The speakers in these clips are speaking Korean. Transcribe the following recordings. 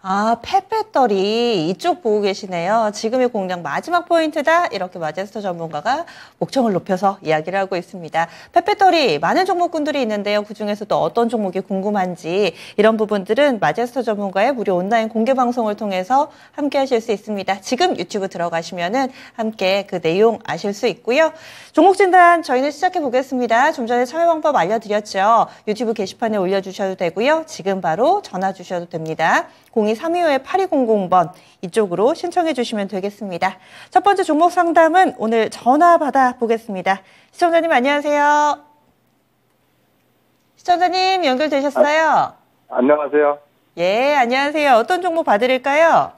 아, 펫배터리 이쪽 보고 계시네요. 지금의 공략 마지막 포인트다. 이렇게 마제스터 전문가가 목청을 높여서 이야기를 하고 있습니다. 펫배터리 많은 종목군들이 있는데요. 그중에서 또 어떤 종목이 궁금한지 이런 부분들은 마제스터 전문가의 무료 온라인 공개 방송을 통해서 함께 하실 수 있습니다. 지금 유튜브 들어가시면은 함께 그 내용 아실 수 있고요. 종목 진단 저희는 시작해 보겠습니다. 좀 전에 참여 방법 알려드렸죠. 유튜브 게시판에 올려주셔도 되고요. 지금 바로 전화 주셔도 됩니다. 02-325-8200번 이쪽으로 신청해 주시면 되겠습니다. 첫 번째 종목 상담은 오늘 전화 받아 보겠습니다. 시청자님 안녕하세요. 시청자님 연결되셨어요? 안녕하세요. 예, 안녕하세요. 어떤 종목 봐드릴까요?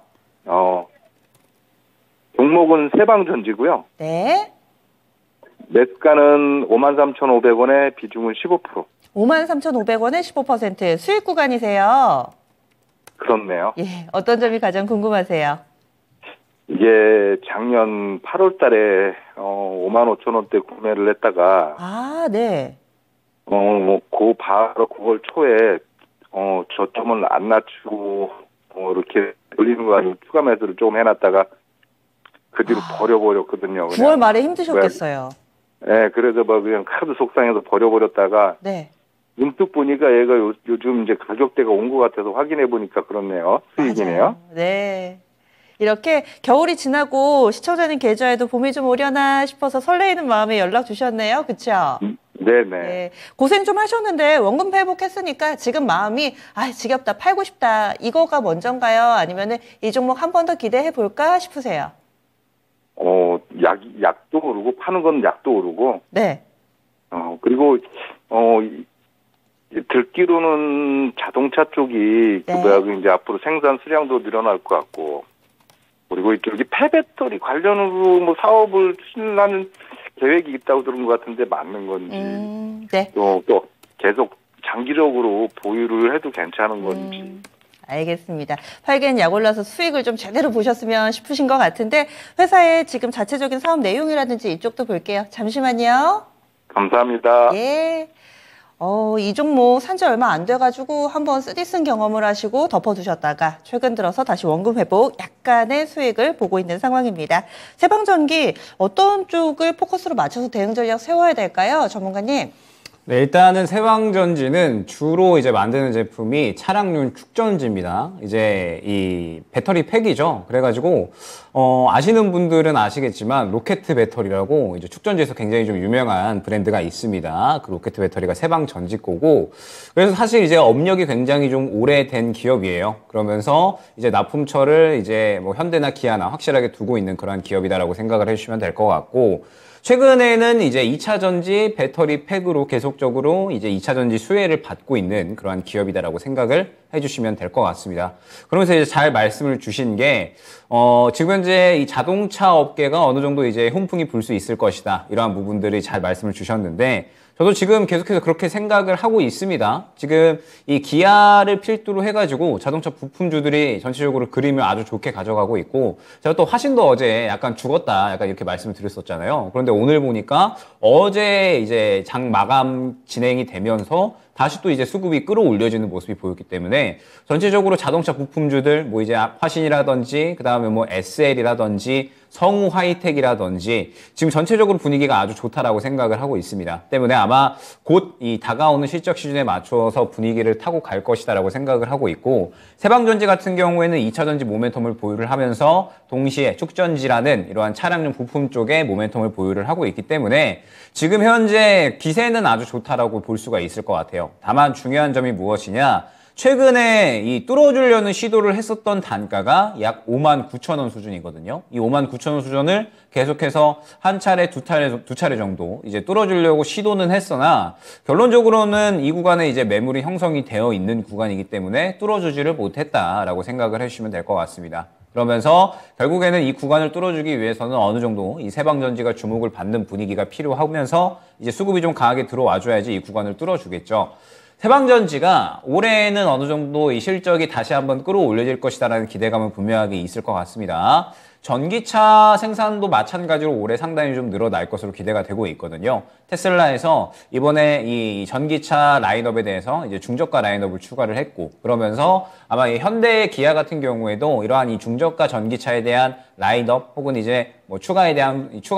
종목은 세방전지고요. 네. 매가는 53,500원에 비중은 15%. 53,500원에 15% 수익 구간이세요? 그렇네요. 예, 어떤 점이 가장 궁금하세요? 이게 작년 8월 달에 55,000원대 구매를 했다가 네. 바로 9월 초에 저점을 안 낮추고 이렇게 올리는 거 가지고 추가 매수를 조금 해놨다가 그 뒤로 버려버렸거든요. 9월 말에 힘드셨겠어요. 네, 그래서 그냥 카드 속상해서 버려버렸다가 네. 문득 보니까 얘가 요즘 이제 가격대가 온 것 같아서 확인해 보니까 그렇네요. 수익이네요. 맞아요. 네. 이렇게 겨울이 지나고 시청자님 계좌에도 봄이 좀 오려나 싶어서 설레이는 마음에 연락 주셨네요. 그렇죠? 네네. 네. 고생 좀 하셨는데 원금 회복했으니까 지금 마음이 지겹다, 팔고 싶다 이거가 먼저인가요? 아니면은 이 종목 한 번 더 기대해 볼까 싶으세요? 약도 오르고 파는 건 약도 오르고. 네. 그리고 듣기로는 자동차 쪽이 네. 이제 앞으로 생산 수량도 늘어날 것 같고, 그리고 이쪽이 폐배터리 관련으로 사업을 추진하는 계획이 있다고 들은 것 같은데 맞는 건지, 네. 또 계속 장기적으로 보유를 해도 괜찮은 건지. 알겠습니다. 팔겐 약 올라서 수익을 좀 제대로 보셨으면 싶으신 것 같은데 회사의 지금 자체적인 사업 내용이라든지 이쪽도 볼게요. 잠시만요. 감사합니다. 예. 이 종목 산지 얼마 안 돼가지고 한번 쓰디쓴 경험을 하시고 덮어두셨다가 최근 들어서 다시 원금 회복 약간의 수익을 보고 있는 상황입니다. 세방전기 어떤 쪽을 포커스로 맞춰서 대응 전략 세워야 될까요? 전문가님. 네, 일단은 세방전지는 주로 이제 만드는 제품이 차량용 축전지입니다. 이제 이 배터리 팩이죠. 그래가지고, 아시는 분들은 아시겠지만, 로켓 배터리라고 이제 축전지에서 굉장히 좀 유명한 브랜드가 있습니다. 그 로켓 배터리가 세방전지 거고, 그래서 사실 이제 업력이 굉장히 좀 오래된 기업이에요. 그러면서 이제 납품처를 이제 뭐 현대나 기아나 확실하게 두고 있는 그런 기업이다라고 생각을 해주시면 될 것 같고, 최근에는 이제 2차전지 배터리 팩으로 계속적으로 이제 2차전지 수혜를 받고 있는 그러한 기업이다라고 생각을 해주시면 될 것 같습니다. 그러면서 이제 잘 말씀을 주신 게, 지금 현재 이 자동차 업계가 어느 정도 이제 훈풍이 불 수 있을 것이다. 이러한 부분들이 잘 말씀을 주셨는데, 저도 지금 계속해서 그렇게 생각을 하고 있습니다. 지금 이 기아를 필두로 해가지고 자동차 부품주들이 전체적으로 그림을 아주 좋게 가져가고 있고, 제가 또 화신도 어제 약간 죽었다 약간 이렇게 말씀을 드렸었잖아요. 그런데 오늘 보니까 어제 이제 장 마감 진행이 되면서 다시 또 이제 수급이 끌어올려지는 모습이 보였기 때문에 전체적으로 자동차 부품주들 뭐 이제 화신이라든지 그 다음에 뭐 SL이라든지 성우 하이텍이라든지 지금 전체적으로 분위기가 아주 좋다라고 생각을 하고 있습니다. 때문에 아마 곧 이 다가오는 실적 시즌에 맞춰서 분위기를 타고 갈 것이다라고 생각을 하고 있고, 세방전지 같은 경우에는 2차전지 모멘텀을 보유를 하면서 동시에 축전지라는 이러한 차량용 부품 쪽에 모멘텀을 보유를 하고 있기 때문에 지금 현재 기세는 아주 좋다라고 볼 수가 있을 것 같아요. 다만 중요한 점이 무엇이냐? 최근에 이 뚫어주려는 시도를 했었던 단가가 약 59,000원 수준이거든요. 이 59,000원 수준을 계속해서 한 차례, 두 차례 정도 이제 뚫어주려고 시도는 했으나 결론적으로는 이 구간에 이제 매물이 형성이 되어 있는 구간이기 때문에 뚫어주지를 못했다라고 생각을 해주시면 될 것 같습니다. 그러면서 결국에는 이 구간을 뚫어주기 위해서는 어느 정도 이 세방전지가 주목을 받는 분위기가 필요하면서 이제 수급이 좀 강하게 들어와줘야지 이 구간을 뚫어주겠죠. 세방전지가 올해에는 어느 정도 이 실적이 다시 한번 끌어올려질 것이다라는 기대감은 분명하게 있을 것 같습니다. 전기차 생산도 마찬가지로 올해 상당히 좀 늘어날 것으로 기대가 되고 있거든요. 테슬라에서 이번에 이 전기차 라인업에 대해서 이제 중저가 라인업을 추가를 했고, 그러면서 아마 이 현대 기아 같은 경우에도 이러한 이 중저가 전기차에 대한 라인업 혹은 이제 뭐 추가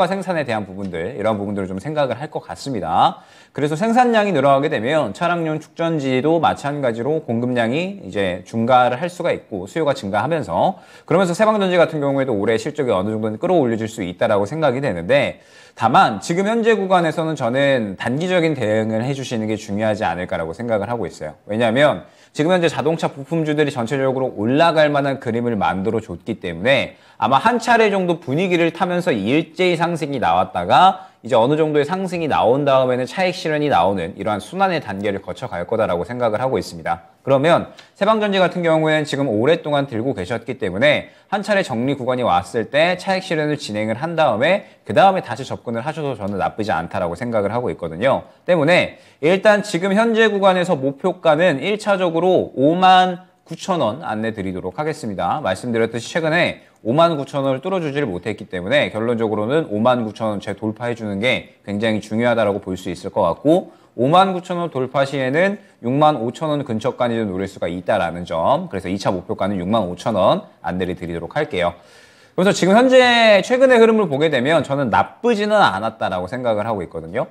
생산에 대한 부분들, 이런 부분들을 좀 생각을 할 것 같습니다. 그래서 생산량이 늘어나게 되면 차량용 축전지도 마찬가지로 공급량이 이제 증가를 할 수가 있고 수요가 증가하면서, 그러면서 세방전지 같은 경우에도 올해 실적이 어느 정도는 끌어올려질 수 있다라고 생각이 되는데, 다만 지금 현재 구간에서는 저는 단기적인 대응을 해주시는 게 중요하지 않을까라고 생각을 하고 있어요. 왜냐하면 지금 현재 자동차 부품주들이 전체적으로 올라갈 만한 그림을 만들어 줬기 때문에 아마 한 차례 정도 분위기를 타면서 일제히 상승이 나왔다가 이제 어느 정도의 상승이 나온 다음에는 차익 실현이 나오는 이러한 순환의 단계를 거쳐갈 거다라고 생각을 하고 있습니다. 그러면 세방전지 같은 경우에는 지금 오랫동안 들고 계셨기 때문에 한 차례 정리 구간이 왔을 때 차익 실현을 진행을 한 다음에 그 다음에 다시 접근을 하셔도 저는 나쁘지 않다라고 생각을 하고 있거든요. 때문에 일단 지금 현재 구간에서 목표가는 1차적으로 59,000원 안내 드리도록 하겠습니다. 말씀드렸듯이 최근에 59,000원을 뚫어주지를 못했기 때문에 결론적으로는 59,000원째 돌파해주는 게 굉장히 중요하다고 볼 수 있을 것 같고, 59,000원 돌파 시에는 65,000원 근처까지 노릴 수가 있다라는 점, 그래서 2차 목표가는 65,000원 안내를 드리도록 할게요. 그래서 지금 현재 최근의 흐름을 보게 되면 저는 나쁘지는 않았다라고 생각을 하고 있거든요.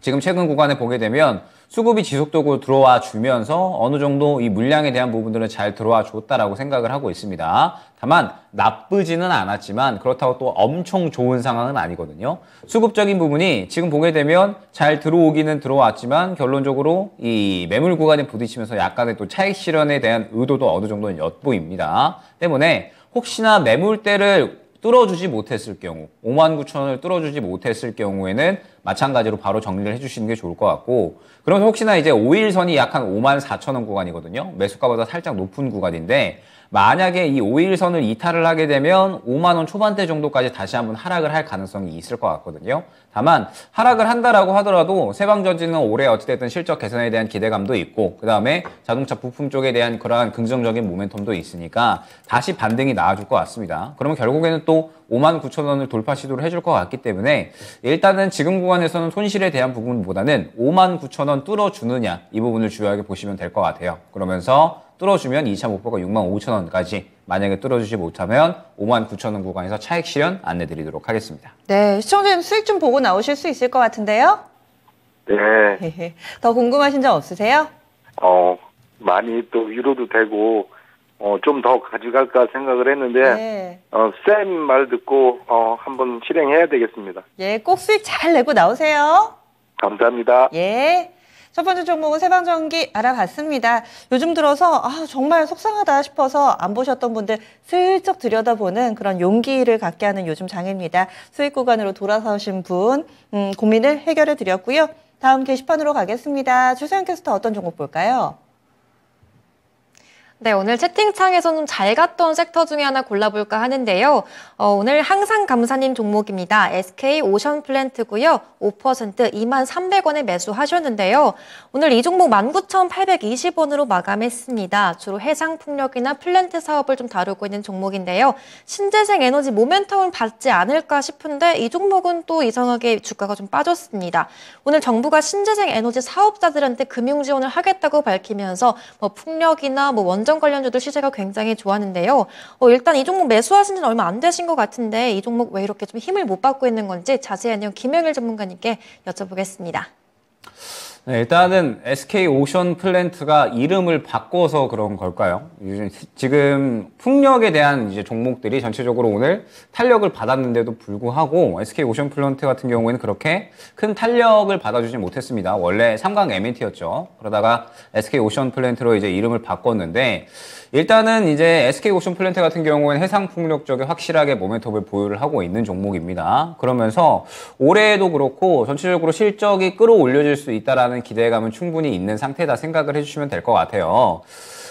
지금 최근 구간에 보게 되면 수급이 지속적으로 들어와 주면서 어느 정도 이 물량에 대한 부분들은 잘 들어와 줬다라고 생각을 하고 있습니다. 다만 나쁘지는 않았지만 그렇다고 또 엄청 좋은 상황은 아니거든요. 수급적인 부분이 지금 보게 되면 잘 들어오기는 들어왔지만 결론적으로 이 매물 구간에 부딪히면서 약간의 또 차익 실현에 대한 의도도 어느 정도는 엿보입니다. 때문에 혹시나 매물대를 뚫어주지 못했을 경우, 59,000원을 뚫어주지 못했을 경우에는 마찬가지로 바로 정리를 해주시는 게 좋을 것 같고, 그러면서 혹시나 이제 5일선이 약 한 54,000원 구간이거든요. 매수가보다 살짝 높은 구간인데, 만약에 이 5일선을 이탈을 하게 되면 5만원 초반대 정도까지 다시 한번 하락을 할 가능성이 있을 것 같거든요. 다만 하락을 한다라고 하더라도 세방전지는 올해 어찌됐든 실적 개선에 대한 기대감도 있고, 그 다음에 자동차 부품 쪽에 대한 그러한 긍정적인 모멘텀도 있으니까 다시 반등이 나와줄 것 같습니다. 그러면 결국에는 또 59,000원을 돌파 시도를 해줄 것 같기 때문에 일단은 지금 구간에서는 손실에 대한 부분보다는 59,000원 뚫어주느냐, 이 부분을 중요하게 보시면 될 것 같아요. 그러면서 뚫어주면 2차 목표가 65,000원까지, 만약에 뚫어주지 못하면 59,000원 구간에서 차익 실현 안내드리도록 하겠습니다. 네, 시청자님 수익 좀 보고 나오실 수 있을 것 같은데요? 네. 더 궁금하신 점 없으세요? 많이 또 위로도 되고, 좀 더 가져갈까 생각을 했는데, 네. 쌤 말 듣고, 한번 실행해야 되겠습니다. 예, 꼭 수익 잘 내고 나오세요. 감사합니다. 예. 첫 번째 종목은 세방전기 알아봤습니다. 요즘 들어서 정말 속상하다 싶어서 안 보셨던 분들 슬쩍 들여다보는 그런 용기를 갖게 하는 요즘 장입니다. 수익 구간으로 돌아서신 분 고민을 해결해 드렸고요. 다음 게시판으로 가겠습니다. 주세영 캐스터 어떤 종목 볼까요? 네, 오늘 채팅창에서 좀 잘 갔던 섹터 중에 하나 골라볼까 하는데요. 오늘 항상 감사님 종목입니다. SK 오션플랜트고요. 5% 23,300원에 매수하셨는데요. 오늘 이 종목 19,820원으로 마감했습니다. 주로 해상풍력이나 플랜트 사업을 좀 다루고 있는 종목인데요. 신재생 에너지 모멘텀을 받지 않을까 싶은데 이 종목은 또 이상하게 주가가 좀 빠졌습니다. 오늘 정부가 신재생 에너지 사업자들한테 금융 지원을 하겠다고 밝히면서 풍력이나 원전 관련주들 시세가 굉장히 좋았는데요. 일단 이 종목 매수하신 지는 얼마 안 되신 것 같은데 이 종목 왜 이렇게 좀 힘을 못 받고 있는 건지 자세한 내용 김영일 전문가님께 여쭤보겠습니다. 네, 일단은 SK 오션 플랜트가 이름을 바꿔서 그런 걸까요? 지금 풍력에 대한 이제 종목들이 전체적으로 오늘 탄력을 받았는데도 불구하고 SK 오션 플랜트 같은 경우에는 그렇게 큰 탄력을 받아주지 못했습니다. 원래 삼강 M&T였죠. 그러다가 SK 오션 플랜트로 이제 이름을 바꿨는데, 일단은 이제 SK 오션 플랜트 같은 경우에는 해상 풍력 쪽에 확실하게 모멘텀을 보유를 하고 있는 종목입니다. 그러면서 올해에도 그렇고 전체적으로 실적이 끌어올려질 수 있다라는 기대감은 충분히 있는 상태다 생각을 해주시면 될 것 같아요.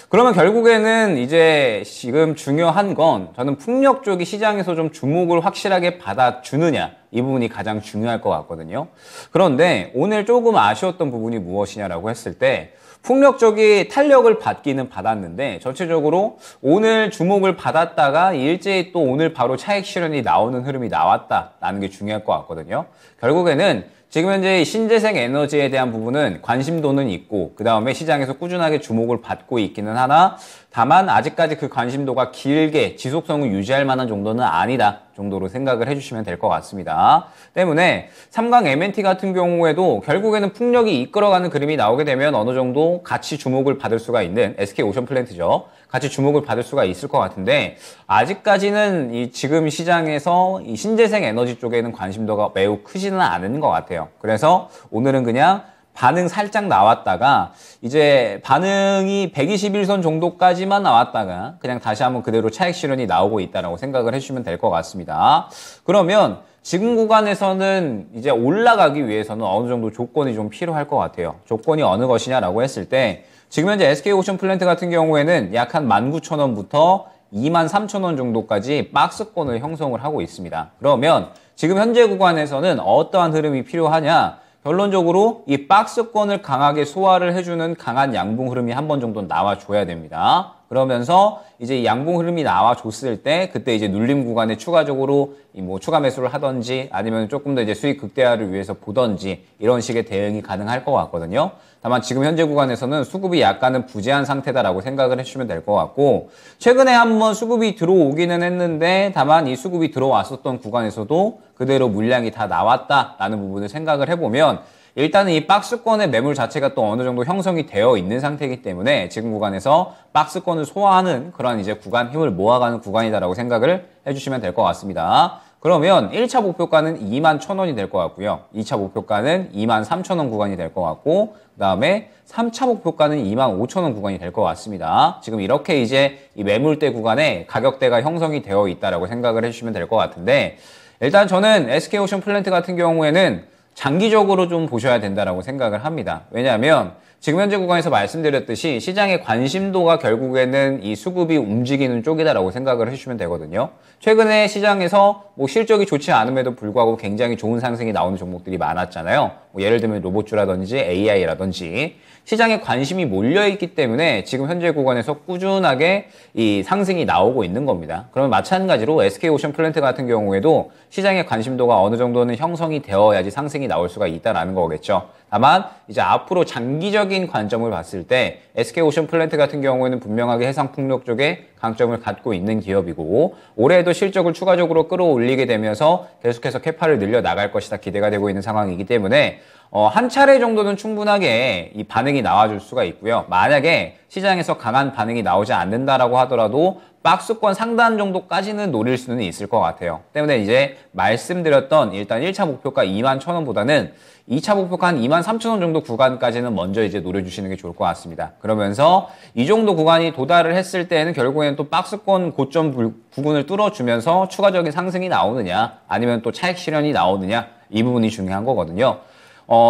그러면 결국에는 이제 지금 중요한 건 저는 풍력 쪽이 시장에서 좀 주목을 확실하게 받아주느냐, 이 부분이 가장 중요할 것 같거든요. 그런데 오늘 조금 아쉬웠던 부분이 무엇이냐라고 했을 때, 풍력 쪽이 탄력을 받기는 받았는데 전체적으로 오늘 주목을 받았다가 일제히 또 오늘 바로 차익 실현이 나오는 흐름이 나왔다라는 게 중요할 것 같거든요. 결국에는 지금 현재 신재생 에너지에 대한 부분은 관심도는 있고 그 다음에 시장에서 꾸준하게 주목을 받고 있기는 하나 다만 아직까지 그 관심도가 길게 지속성을 유지할 만한 정도는 아니다 정도로 생각을 해주시면 될 것 같습니다. 때문에 삼강 M&T 같은 경우에도 결국에는 풍력이 이끌어가는 그림이 나오게 되면 어느 정도 같이 주목을 받을 수가 있는 SK오션플랜트죠. 같이 주목을 받을 수가 있을 것 같은데 아직까지는 이 지금 시장에서 이 신재생 에너지 쪽에는 관심도가 매우 크지는 않은 것 같아요. 그래서 오늘은 그냥 반응 살짝 나왔다가 이제 반응이 121선 정도까지만 나왔다가 그냥 다시 한번 그대로 차익 실현이 나오고 있다라고 생각을 해주시면 될 것 같습니다. 그러면 지금 구간에서는 이제 올라가기 위해서는 어느 정도 조건이 좀 필요할 것 같아요. 조건이 어느 것이냐라고 했을 때 지금 현재 SK오션플랜트 같은 경우에는 약 한 19,000원부터 23,000원 정도까지 박스권을 형성을 하고 있습니다. 그러면 지금 현재 구간에서는 어떠한 흐름이 필요하냐? 결론적으로 이 박스권을 강하게 소화를 해주는 강한 양봉 흐름이 한 번 정도 나와줘야 됩니다. 그러면서 이제 이 양봉 흐름이 나와줬을 때 그때 이제 눌림 구간에 추가적으로 뭐 추가 매수를 하던지 아니면 조금 더 이제 수익 극대화를 위해서 보던지 이런 식의 대응이 가능할 것 같거든요. 다만 지금 현재 구간에서는 수급이 약간은 부재한 상태다라고 생각을 해주시면 될 것 같고 최근에 한번 수급이 들어오기는 했는데 다만 이 수급이 들어왔었던 구간에서도 그대로 물량이 다 나왔다라는 부분을 생각을 해보면 일단은 이 박스권의 매물 자체가 또 어느 정도 형성이 되어 있는 상태이기 때문에 지금 구간에서 박스권을 소화하는 그런 이제 구간, 힘을 모아가는 구간이다라고 생각을 해주시면 될 것 같습니다. 그러면 1차 목표가는 21,000원이 될 것 같고요. 2차 목표가는 23,000원 구간이 될 것 같고 그 다음에 3차 목표가는 25,000원 구간이 될 것 같습니다. 지금 이렇게 이제 이 매물대 구간에 가격대가 형성이 되어 있다라고 생각을 해주시면 될 것 같은데 일단 저는 SK오션플랜트 같은 경우에는 장기적으로 좀 보셔야 된다라고 생각을 합니다. 왜냐하면 지금 현재 구간에서 말씀드렸듯이 시장의 관심도가 결국에는 이 수급이 움직이는 쪽이다라고 생각을 해주시면 되거든요. 최근에 시장에서 뭐 실적이 좋지 않음에도 불구하고 굉장히 좋은 상승이 나오는 종목들이 많았잖아요. 뭐 예를 들면 로봇주라든지 AI라든지 시장에 관심이 몰려있기 때문에 지금 현재 구간에서 꾸준하게 이 상승이 나오고 있는 겁니다. 그러면 마찬가지로 SK오션플랜트 같은 경우에도 시장의 관심도가 어느 정도는 형성이 되어야지 상승이 나올 수가 있다는 거겠죠. 다만 이제 앞으로 장기적인 관점을 봤을 때 SK오션플랜트 같은 경우에는 분명하게 해상풍력 쪽에 강점을 갖고 있는 기업이고 올해에도 실적을 추가적으로 끌어올리게 되면서 계속해서 캐파를 늘려 나갈 것이다 기대가 되고 있는 상황이기 때문에 한 차례 정도는 충분하게 이 반응이 나와줄 수가 있고요. 만약에 시장에서 강한 반응이 나오지 않는다라고 하더라도 박스권 상단 정도까지는 노릴 수는 있을 것 같아요. 때문에 이제 말씀드렸던 일단 1차 목표가 21,000원보다는 2차 목표가 한 23,000원 정도 구간까지는 먼저 이제 노려주시는 게 좋을 것 같습니다. 그러면서 이 정도 구간이 도달을 했을 때는 결국에는 또 박스권 고점 부분을 뚫어주면서 추가적인 상승이 나오느냐 아니면 또 차익 실현이 나오느냐 이 부분이 중요한 거거든요.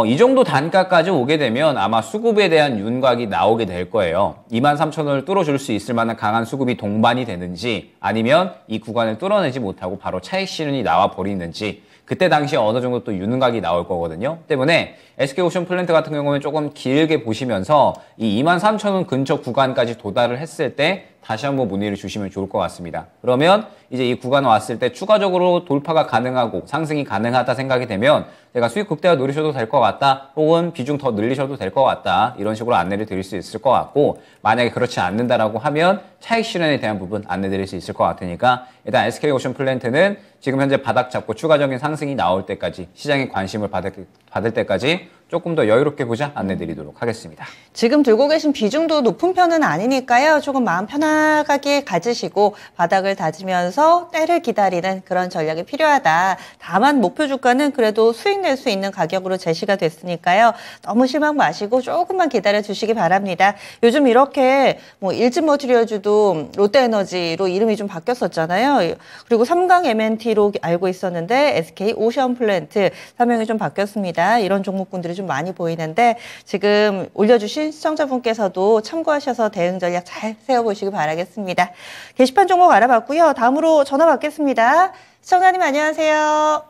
이 정도 단가까지 오게 되면 아마 수급에 대한 윤곽이 나오게 될 거예요. 23,000원을 뚫어줄 수 있을 만한 강한 수급이 동반이 되는지 아니면 이 구간을 뚫어내지 못하고 바로 차익 실현이 나와 버리는지 그때 당시에 어느 정도 또 윤곽이 나올 거거든요. 때문에 SK오션플랜트 같은 경우는 조금 길게 보시면서 이 23,000원 근처 구간까지 도달을 했을 때 다시 한번 문의를 주시면 좋을 것 같습니다. 그러면 이제 이 구간 왔을 때 추가적으로 돌파가 가능하고 상승이 가능하다 생각이 되면 제가 수익 극대화 노리셔도 될 것 같다 혹은 비중 더 늘리셔도 될 것 같다 이런 식으로 안내를 드릴 수 있을 것 같고 만약에 그렇지 않는다라고 하면 차익 실현에 대한 부분 안내 드릴 수 있을 것 같으니까 일단 SK오션플랜트는 지금 현재 바닥 잡고 추가적인 상승이 나올 때까지 시장의 관심을 받을 때까지 조금 더 여유롭게 보자 안내 드리도록 하겠습니다. 지금 들고 계신 비중도 높은 편은 아니니까요. 조금 마음 편하게 가지시고 바닥을 다지면서 때를 기다리는 그런 전략이 필요하다. 다만 목표 주가는 그래도 수익 낼 수 있는 가격으로 제시가 됐으니까요. 너무 실망 마시고 조금만 기다려 주시기 바랍니다. 요즘 이렇게 뭐 일진머티리얼즈도 롯데에너지로 이름이 좀 바뀌었었잖아요. 그리고 삼강 M&T로 알고 있었는데 SK오션플랜트 사명이 좀 바뀌었습니다. 이런 종목군들이 좀 많이 보이는데 지금 올려주신 시청자분께서도 참고하셔서 대응 전략 잘 세워보시기 바라겠습니다. 게시판 종목 알아봤고요. 다음으로 전화 받겠습니다. 시청자님 안녕하세요.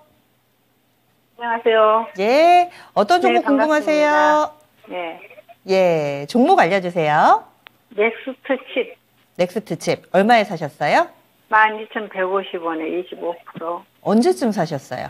안녕하세요. 예, 어떤 종목 궁금하세요? 네. 예, 종목 알려주세요. 넥스트 칩 넥스트 칩 얼마에 사셨어요? 12,150원에 25%. 언제쯤 사셨어요?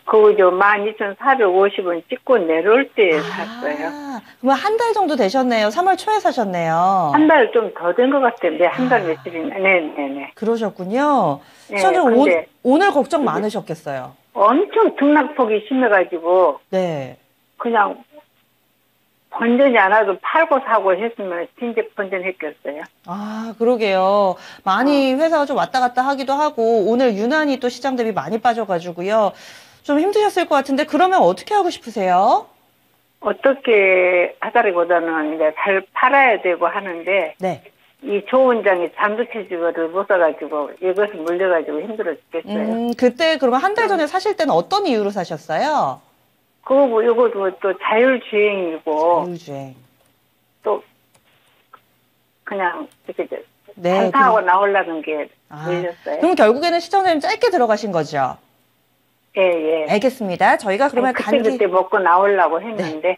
그거죠. 12,450원 찍고 내려올 때 샀어요. 그럼 한 달 정도 되셨네요. 3월 초에 사셨네요. 한 달 좀 더 된 것 같아요. 네, 한 달 며칠이나. 네네네. 그러셨군요. 네, 시장님 근데 오늘 걱정 많으셨겠어요. 엄청 등락폭이 심해가지고 네. 그냥 번전이 안 와도 팔고 사고 했으면 진짜 번전했겠어요. 아, 그러게요. 많이 회사가 좀 왔다 갔다 하기도 하고 오늘 유난히 또 시장 대비 많이 빠져가지고요. 좀 힘드셨을 것 같은데 그러면 어떻게 하고 싶으세요? 어떻게 하다기보다는 이제 잘 팔아야 되고 하는데 네. 이 조원장이 잠도체지거를 못 사가지고 이것을 물려가지고 힘들어 죽겠어요. 그때 그러면 한 달 전에 사실 때는 어떤 이유로 사셨어요? 그거 뭐 이것도 또 자율주행이고 자율주행. 또 그냥 이렇게 네. 장사하고 나오려는 게 아, 밀렸어요. 그럼 결국에는 시청자님 짧게 들어가신 거죠? 예, 예. 알겠습니다. 저희가 그러면 그때 먹고 나오려고 했는데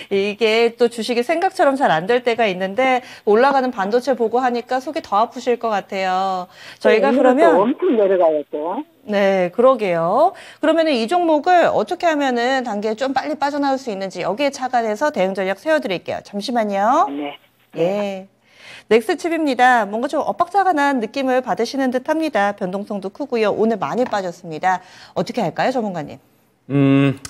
이게 또 주식이 생각처럼 잘 안 될 때가 있는데 올라가는 반도체 보고 하니까 속이 더 아프실 것 같아요. 저희가 그러면 엄청 내려가요 또. 네, 그러게요. 그러면은 이 종목을 어떻게 하면은 단계에 좀 빨리 빠져나올 수 있는지 여기에 착안해서 대응 전략 세워드릴게요. 잠시만요. 네. 예. 넥스칩입니다. 뭔가 좀 엇박자가 난 느낌을 받으시는 듯 합니다. 변동성도 크고요. 오늘 많이 빠졌습니다. 어떻게 할까요, 전문가님?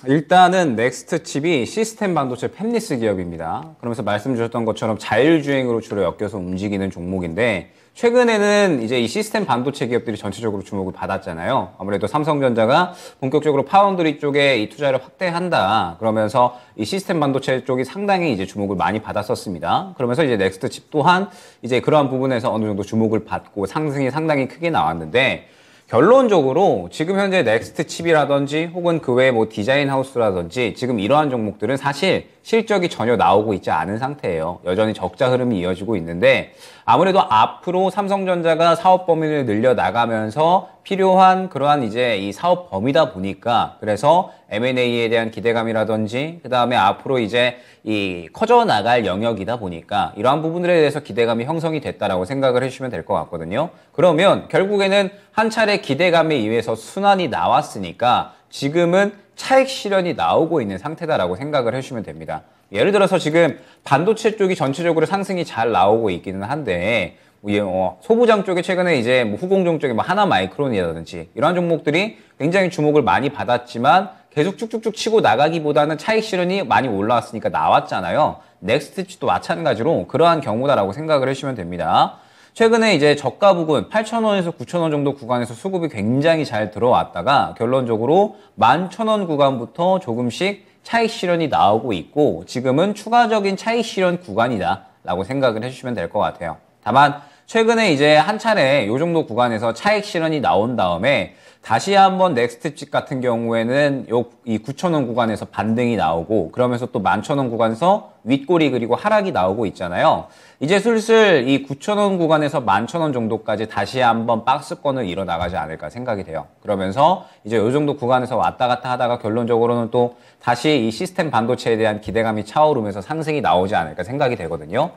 일단은 넥스트 칩이 시스템 반도체 팹리스 기업입니다. 그러면서 말씀 주셨던 것처럼 자율주행으로 주로 엮여서 움직이는 종목인데 최근에는 이제 이 시스템 반도체 기업들이 전체적으로 주목을 받았잖아요. 아무래도 삼성전자가 본격적으로 파운드리 쪽에 이 투자를 확대한다. 그러면서 이 시스템 반도체 쪽이 상당히 이제 주목을 많이 받았었습니다. 그러면서 이제 넥스트 칩 또한 이제 그러한 부분에서 어느 정도 주목을 받고 상승이 상당히 크게 나왔는데 결론적으로 지금 현재 넥스트 칩이라든지 혹은 그 외에 뭐 디자인 하우스라든지 지금 이러한 종목들은 사실 실적이 전혀 나오고 있지 않은 상태예요. 여전히 적자 흐름이 이어지고 있는데 아무래도 앞으로 삼성전자가 사업 범위를 늘려나가면서 필요한 그러한 이제 이 사업 범위다 보니까 그래서 M&A에 대한 기대감이라든지 그 다음에 앞으로 이제 이 커져나갈 영역이다 보니까 이러한 부분들에 대해서 기대감이 형성이 됐다라고 생각을 해주시면 될 것 같거든요. 그러면 결국에는 한 차례 기대감에 의해서 순환이 나왔으니까 지금은 차익 실현이 나오고 있는 상태다라고 생각을 해주시면 됩니다. 예를 들어서 지금 반도체 쪽이 전체적으로 상승이 잘 나오고 있기는 한데 소부장 쪽에 최근에 이제 뭐 후공정 쪽에 뭐 하나마이크론이라든지 이러한 종목들이 굉장히 주목을 많이 받았지만 계속 쭉쭉쭉 치고 나가기보다는 차익 실현이 많이 올라왔으니까 나왔잖아요. 넥스트도 마찬가지로 그러한 경우다라고 생각을 해주시면 됩니다. 최근에 이제 저가 부근 8,000원에서 9,000원 정도 구간에서 수급이 굉장히 잘 들어왔다가 결론적으로 11,000원 구간부터 조금씩 차익 실현이 나오고 있고 지금은 추가적인 차익 실현 구간이다 라고 생각을 해주시면 될 것 같아요. 다만 최근에 이제 한 차례 이 정도 구간에서 차익 실현이 나온 다음에 다시 한번 넥스트칩 같은 경우에는 이 9,000원 구간에서 반등이 나오고 그러면서 또 11,000원 구간에서 윗꼬리 그리고 하락이 나오고 있잖아요. 이제 슬슬 이 9,000원 구간에서 11,000원 정도까지 다시 한번 박스권을 이뤄나가지 않을까 생각이 돼요. 그러면서 이제 이 정도 구간에서 왔다 갔다 하다가 결론적으로는 또 다시 이 시스템 반도체에 대한 기대감이 차오르면서 상승이 나오지 않을까 생각이 되거든요.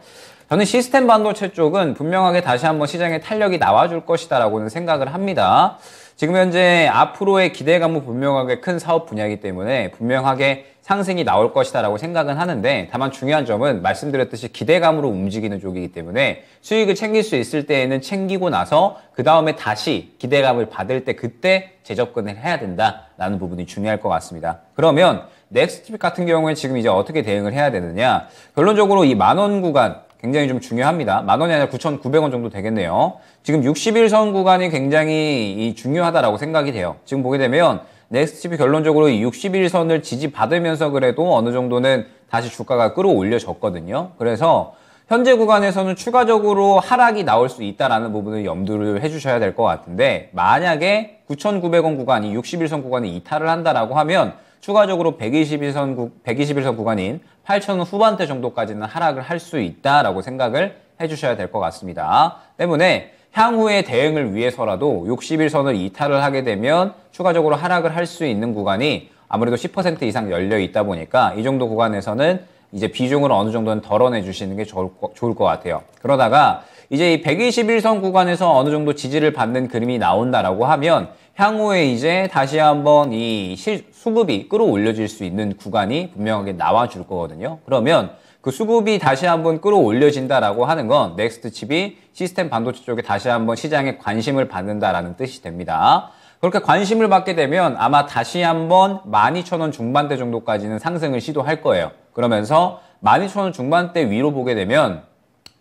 저는 시스템 반도체 쪽은 분명하게 다시 한번 시장에 탄력이 나와줄 것이다라고는 생각을 합니다. 지금 현재 앞으로의 기대감은 분명하게 큰 사업 분야이기 때문에 분명하게 상승이 나올 것이다라고 생각은 하는데 다만 중요한 점은 말씀드렸듯이 기대감으로 움직이는 쪽이기 때문에 수익을 챙길 수 있을 때에는 챙기고 나서 그 다음에 다시 기대감을 받을 때 그때 재접근을 해야 된다라는 부분이 중요할 것 같습니다. 그러면 넥스트칩 같은 경우에 지금 이제 어떻게 대응을 해야 되느냐 결론적으로 이 10,000원 구간 굉장히 좀 중요합니다. 10,000원이 아니라 9,900원 정도 되겠네요. 지금 61선 구간이 굉장히 중요하다라고 생각이 돼요. 지금 보게 되면 넥스트칩이 결론적으로 이 61선을 지지받으면서 그래도 어느 정도는 다시 주가가 끌어올려졌거든요. 그래서 현재 구간에서는 추가적으로 하락이 나올 수 있다는 부분을 염두를 해주셔야 될 것 같은데 만약에 9,900원 구간이 61선 구간이 이탈을 한다라고 하면 추가적으로 121선 구간인 8,000원 후반대 정도까지는 하락을 할 수 있다라고 생각을 해주셔야 될 것 같습니다. 때문에 향후의 대응을 위해서라도 61선을 이탈을 하게 되면 추가적으로 하락을 할 수 있는 구간이 아무래도 10% 이상 열려 있다 보니까 이 정도 구간에서는 이제 비중을 어느 정도는 덜어내 주시는 게 좋을 것 같아요. 그러다가 이제 이 121선 구간에서 어느 정도 지지를 받는 그림이 나온다라고 하면 향후에 이제 다시 한번 이 수급이 끌어올려질 수 있는 구간이 분명하게 나와줄 거거든요. 그러면 그 수급이 다시 한번 끌어올려진다라고 하는 건 넥스트 칩이 시스템 반도체 쪽에 다시 한번 시장에 관심을 받는다라는 뜻이 됩니다. 그렇게 관심을 받게 되면 아마 다시 한번 12,000원 중반대 정도까지는 상승을 시도할 거예요. 그러면서 12,000원 중반대 위로 보게 되면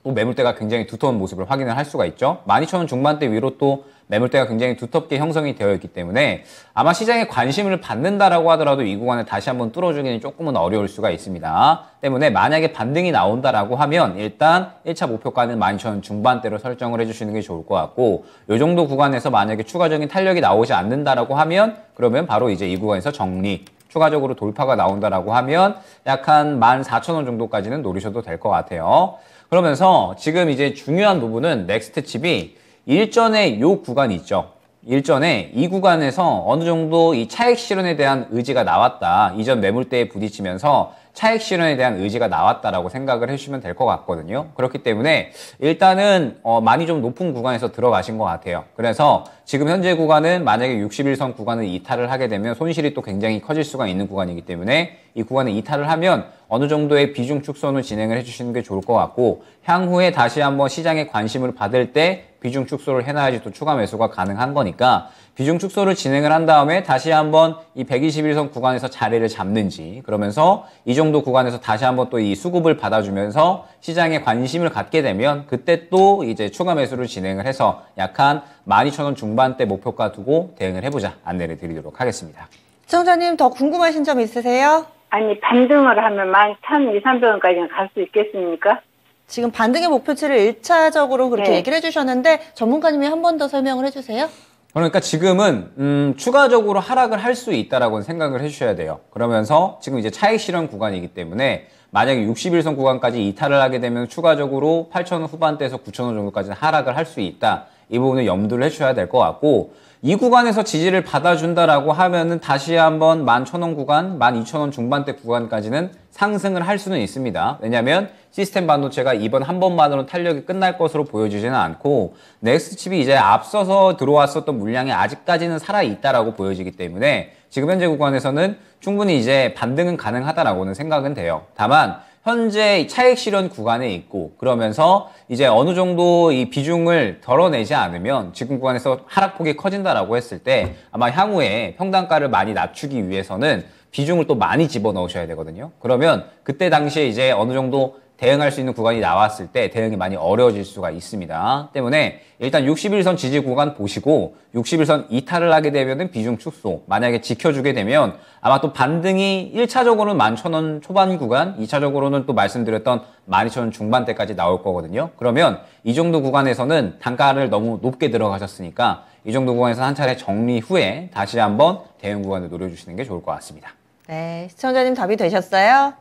또 매물대가 굉장히 두터운 모습을 확인을 할 수가 있죠. 12,000원 중반대 위로 또 매물대가 굉장히 두텁게 형성이 되어 있기 때문에 아마 시장에 관심을 받는다라고 하더라도 이 구간을 다시 한번 뚫어주기는 조금은 어려울 수가 있습니다. 때문에 만약에 반등이 나온다라고 하면 일단 1차 목표가는 12,000원 중반대로 설정을 해주시는 게 좋을 것 같고 이 정도 구간에서 만약에 추가적인 탄력이 나오지 않는다라고 하면 그러면 바로 이제 이 구간에서 정리 추가적으로 돌파가 나온다라고 하면 약 한 14,000원 정도까지는 노리셔도 될 것 같아요. 그러면서 지금 이제 중요한 부분은 넥스트 칩이 일전에 요 구간이 있죠. 일전에 이 구간에서 어느 정도 이 차익 실현에 대한 의지가 나왔다. 이전 매물대에 부딪히면서 차익 실현에 대한 의지가 나왔다라고 생각을 해주시면 될 것 같거든요. 그렇기 때문에 일단은 많이 좀 높은 구간에서 들어가신 것 같아요. 그래서 지금 현재 구간은 만약에 61선 구간을 이탈을 하게 되면 손실이 또 굉장히 커질 수가 있는 구간이기 때문에 이 구간을 이탈을 하면 어느 정도의 비중 축소는 진행을 해주시는 게 좋을 것 같고 향후에 다시 한번 시장에 관심을 받을 때 비중 축소를 해놔야지 또 추가 매수가 가능한 거니까 비중 축소를 진행을 한 다음에 다시 한번 이 121선 구간에서 자리를 잡는지 그러면서 이 정도 구간에서 다시 한번 또 이 수급을 받아주면서 시장에 관심을 갖게 되면 그때 또 이제 추가 매수를 진행을 해서 약한 12,000원 중반대 목표가 두고 대응을 해보자 안내를 드리도록 하겠습니다. 시청자님 더 궁금하신 점 있으세요? 아니, 반등을 하면 11,200~1,300원까지는 갈 수 있겠습니까? 지금 반등의 목표치를 1차적으로 그렇게 네. 얘기를 해주셨는데 전문가님이 한 번 더 설명을 해주세요. 그러니까 지금은 추가적으로 하락을 할 수 있다라고 생각을 해주셔야 돼요. 그러면서 지금 이제 차익 실현 구간이기 때문에 만약에 61선 구간까지 이탈을 하게 되면 추가적으로 8,000원 후반대에서 9,000원 정도까지는 하락을 할 수 있다. 이 부분을 염두를 해주셔야 될 것 같고 이 구간에서 지지를 받아준다라고 하면은 다시 한번 11,000원 구간, 12,000원 중반대 구간까지는 상승을 할 수는 있습니다. 왜냐하면 시스템 반도체가 이번 한 번만으로는 탄력이 끝날 것으로 보여지지는 않고 넥스트 칩이 이제 앞서서 들어왔었던 물량이 아직까지는 살아있다라고 보여지기 때문에 지금 현재 구간에서는 충분히 이제 반등은 가능하다라고는 생각은 돼요. 다만 현재 차익 실현 구간에 있고 그러면서 이제 어느 정도 이 비중을 덜어내지 않으면 지금 구간에서 하락폭이 커진다라고 했을 때 아마 향후에 평단가를 많이 낮추기 위해서는 비중을 또 많이 집어넣으셔야 되거든요. 그러면 그때 당시에 이제 어느 정도 대응할 수 있는 구간이 나왔을 때 대응이 많이 어려워질 수가 있습니다. 때문에 일단 61선 지지 구간 보시고 61선 이탈을 하게 되면은 비중 축소 만약에 지켜주게 되면 아마 또 반등이 1차적으로는 11,000원 초반 구간 2차적으로는 또 말씀드렸던 12,000원 중반대까지 나올 거거든요. 그러면 이 정도 구간에서는 단가를 너무 높게 들어가셨으니까 이 정도 구간에서 한 차례 정리 후에 다시 한번 대응 구간을 노려주시는 게 좋을 것 같습니다. 네, 시청자님 답이 되셨어요?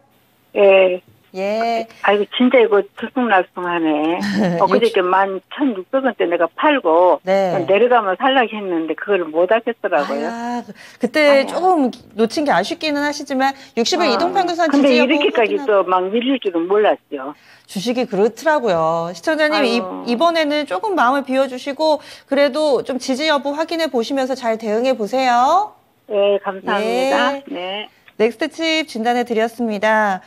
예. 예. 아이고, 진짜 이거 들쑥날쑥하네. 그저께 11,600원대 내가 팔고, 네. 내려가면 살라고 했는데, 그걸 못 하겠더라고요. 아, 그때 조금 놓친 게 아쉽기는 하시지만 60일 이동평균선 근데 지지 여부 이렇게까지 확인하- 또 막 밀릴 줄은 몰랐죠. 주식이 그렇더라고요. 시청자님 아유. 이번에는 조금 마음을 비워주시고 그래도 좀 지지 여부 확인해 보시면서 잘 대응해 보세요. 예, 감사합니다. 예. 네. 넥스트 칩 진단해 드렸습니다.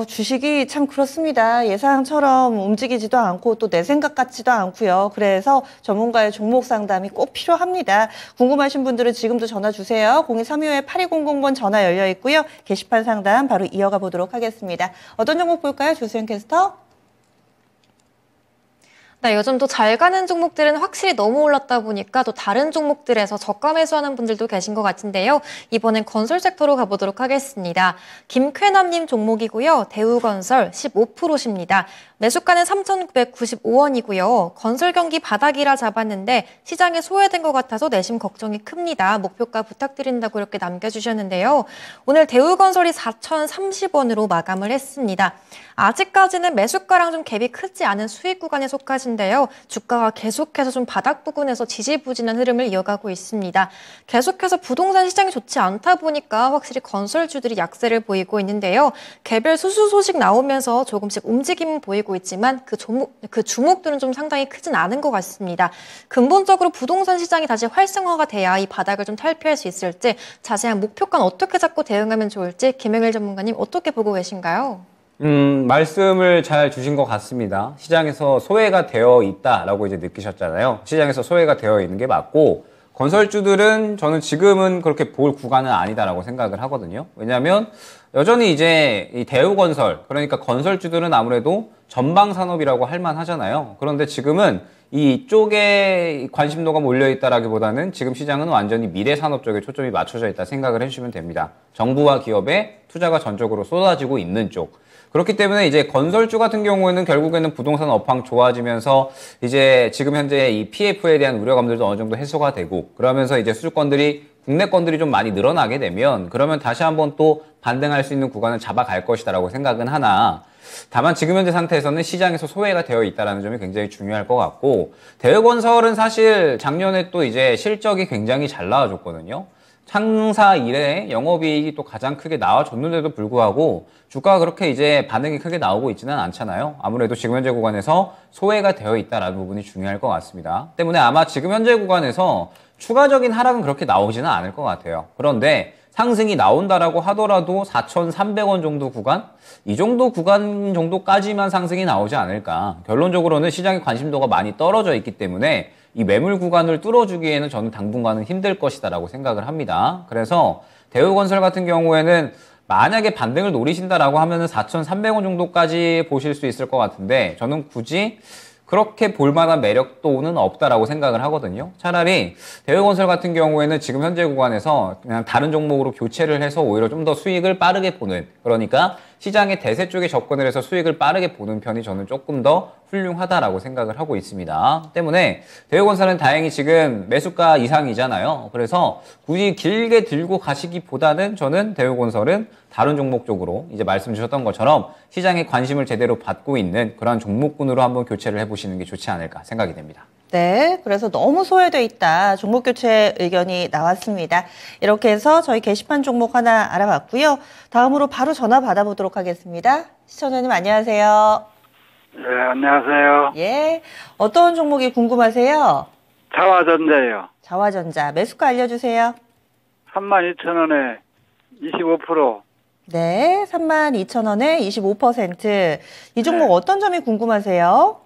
주식이 참 그렇습니다. 예상처럼 움직이지도 않고 또 내 생각 같지도 않고요. 그래서 전문가의 종목 상담이 꼭 필요합니다. 궁금하신 분들은 지금도 전화 주세요. 02-3252-8200번 전화 열려 있고요. 게시판 상담 바로 이어가 보도록 하겠습니다. 어떤 종목 볼까요? 조수영 캐스터? 네, 요즘 또 잘 가는 종목들은 확실히 너무 올랐다 보니까 또 다른 종목들에서 저가 매수하는 분들도 계신 것 같은데요. 이번엔 건설 섹터로 가보도록 하겠습니다. 김쾌남님 종목이고요. 대우건설 15%십니다. 매수가는 3,995원이고요. 건설 경기 바닥이라 잡았는데 시장에 소외된 것 같아서 내심 걱정이 큽니다. 목표가 부탁드린다고 이렇게 남겨주셨는데요. 오늘 대우건설이 4,030원으로 마감을 했습니다. 아직까지는 매수가랑 좀 갭이 크지 않은 수익 구간에 속하신데요. 주가가 계속해서 좀 바닥 부근에서 지지부진한 흐름을 이어가고 있습니다. 계속해서 부동산 시장이 좋지 않다 보니까 확실히 건설주들이 약세를 보이고 있는데요. 개별 수수 소식 나오면서 조금씩 움직임은 보이고 있지만 그 주목들은 좀 상당히 크진 않은 것 같습니다. 근본적으로 부동산 시장이 다시 활성화가 돼야 이 바닥을 좀 탈피할 수 있을지 자세한 목표가는 어떻게 잡고 대응하면 좋을지 김영일 전문가님 어떻게 보고 계신가요? 말씀을 잘 주신 것 같습니다. 시장에서 소외가 되어 있다라고 이제 느끼셨잖아요. 시장에서 소외가 되어 있는 게 맞고, 건설주들은 저는 지금은 그렇게 볼 구간은 아니다라고 생각을 하거든요. 왜냐하면 여전히 이제 이 대우건설, 그러니까 건설주들은 아무래도 전방산업이라고 할 만하잖아요. 그런데 지금은 이쪽에 관심도가 몰려있다라기보다는 지금 시장은 완전히 미래산업 쪽에 초점이 맞춰져 있다 생각을 해주시면 됩니다. 정부와 기업의 투자가 전적으로 쏟아지고 있는 쪽. 그렇기 때문에 이제 건설주 같은 경우에는 결국에는 부동산 업황 좋아지면서 이제 지금 현재 이 PF에 대한 우려감들도 어느 정도 해소가 되고, 그러면서 이제 수주권들이 국내 건들이 좀 많이 늘어나게 되면 그러면 다시 한번 또 반등할 수 있는 구간을 잡아갈 것이다라고 생각은 하나, 다만 지금 현재 상태에서는 시장에서 소외가 되어 있다는 점이 굉장히 중요할 것 같고, 대우건설은 사실 작년에 또 이제 실적이 굉장히 잘 나와줬거든요. 창사 이래 영업이익이 또 가장 크게 나와줬는데도 불구하고 주가가 그렇게 이제 반응이 크게 나오고 있지는 않잖아요. 아무래도 지금 현재 구간에서 소외가 되어 있다라는 부분이 중요할 것 같습니다. 때문에 아마 지금 현재 구간에서 추가적인 하락은 그렇게 나오지는 않을 것 같아요. 그런데 상승이 나온다라고 하더라도 4,300원 정도 구간? 이 정도 구간 정도까지만 상승이 나오지 않을까. 결론적으로는 시장의 관심도가 많이 떨어져 있기 때문에 이 매물 구간을 뚫어주기에는 저는 당분간은 힘들 것이다라고 생각을 합니다. 그래서 대우건설 같은 경우에는 만약에 반등을 노리신다라고 하면은 4,300원 정도까지 보실 수 있을 것 같은데, 저는 굳이 그렇게 볼만한 매력도는 없다라고 생각을 하거든요. 차라리 대우건설 같은 경우에는 지금 현재 구간에서 그냥 다른 종목으로 교체를 해서 오히려 좀 더 수익을 빠르게 보는, 그러니까 시장의 대세 쪽에 접근을 해서 수익을 빠르게 보는 편이 저는 조금 더 훌륭하다라고 생각을 하고 있습니다. 때문에 대우건설은 다행히 지금 매수가 이상이잖아요. 그래서 굳이 길게 들고 가시기보다는 저는 대우건설은 다른 종목 쪽으로 이제 말씀 주셨던 것처럼 시장의 관심을 제대로 받고 있는 그런 종목군으로 한번 교체를 해보시는 게 좋지 않을까 생각이 됩니다. 네, 그래서 너무 소외돼 있다. 종목 교체 의견이 나왔습니다. 이렇게 해서 저희 게시판 종목 하나 알아봤고요. 다음으로 바로 전화 받아보도록 하겠습니다. 시청자님 안녕하세요. 네, 안녕하세요. 예, 어떤 종목이 궁금하세요? 자화전자예요. 자화전자 매수가 알려주세요. 32,000원에 25%. 네, 32,000원에 25%. 이 종목 네. 어떤 점이 궁금하세요?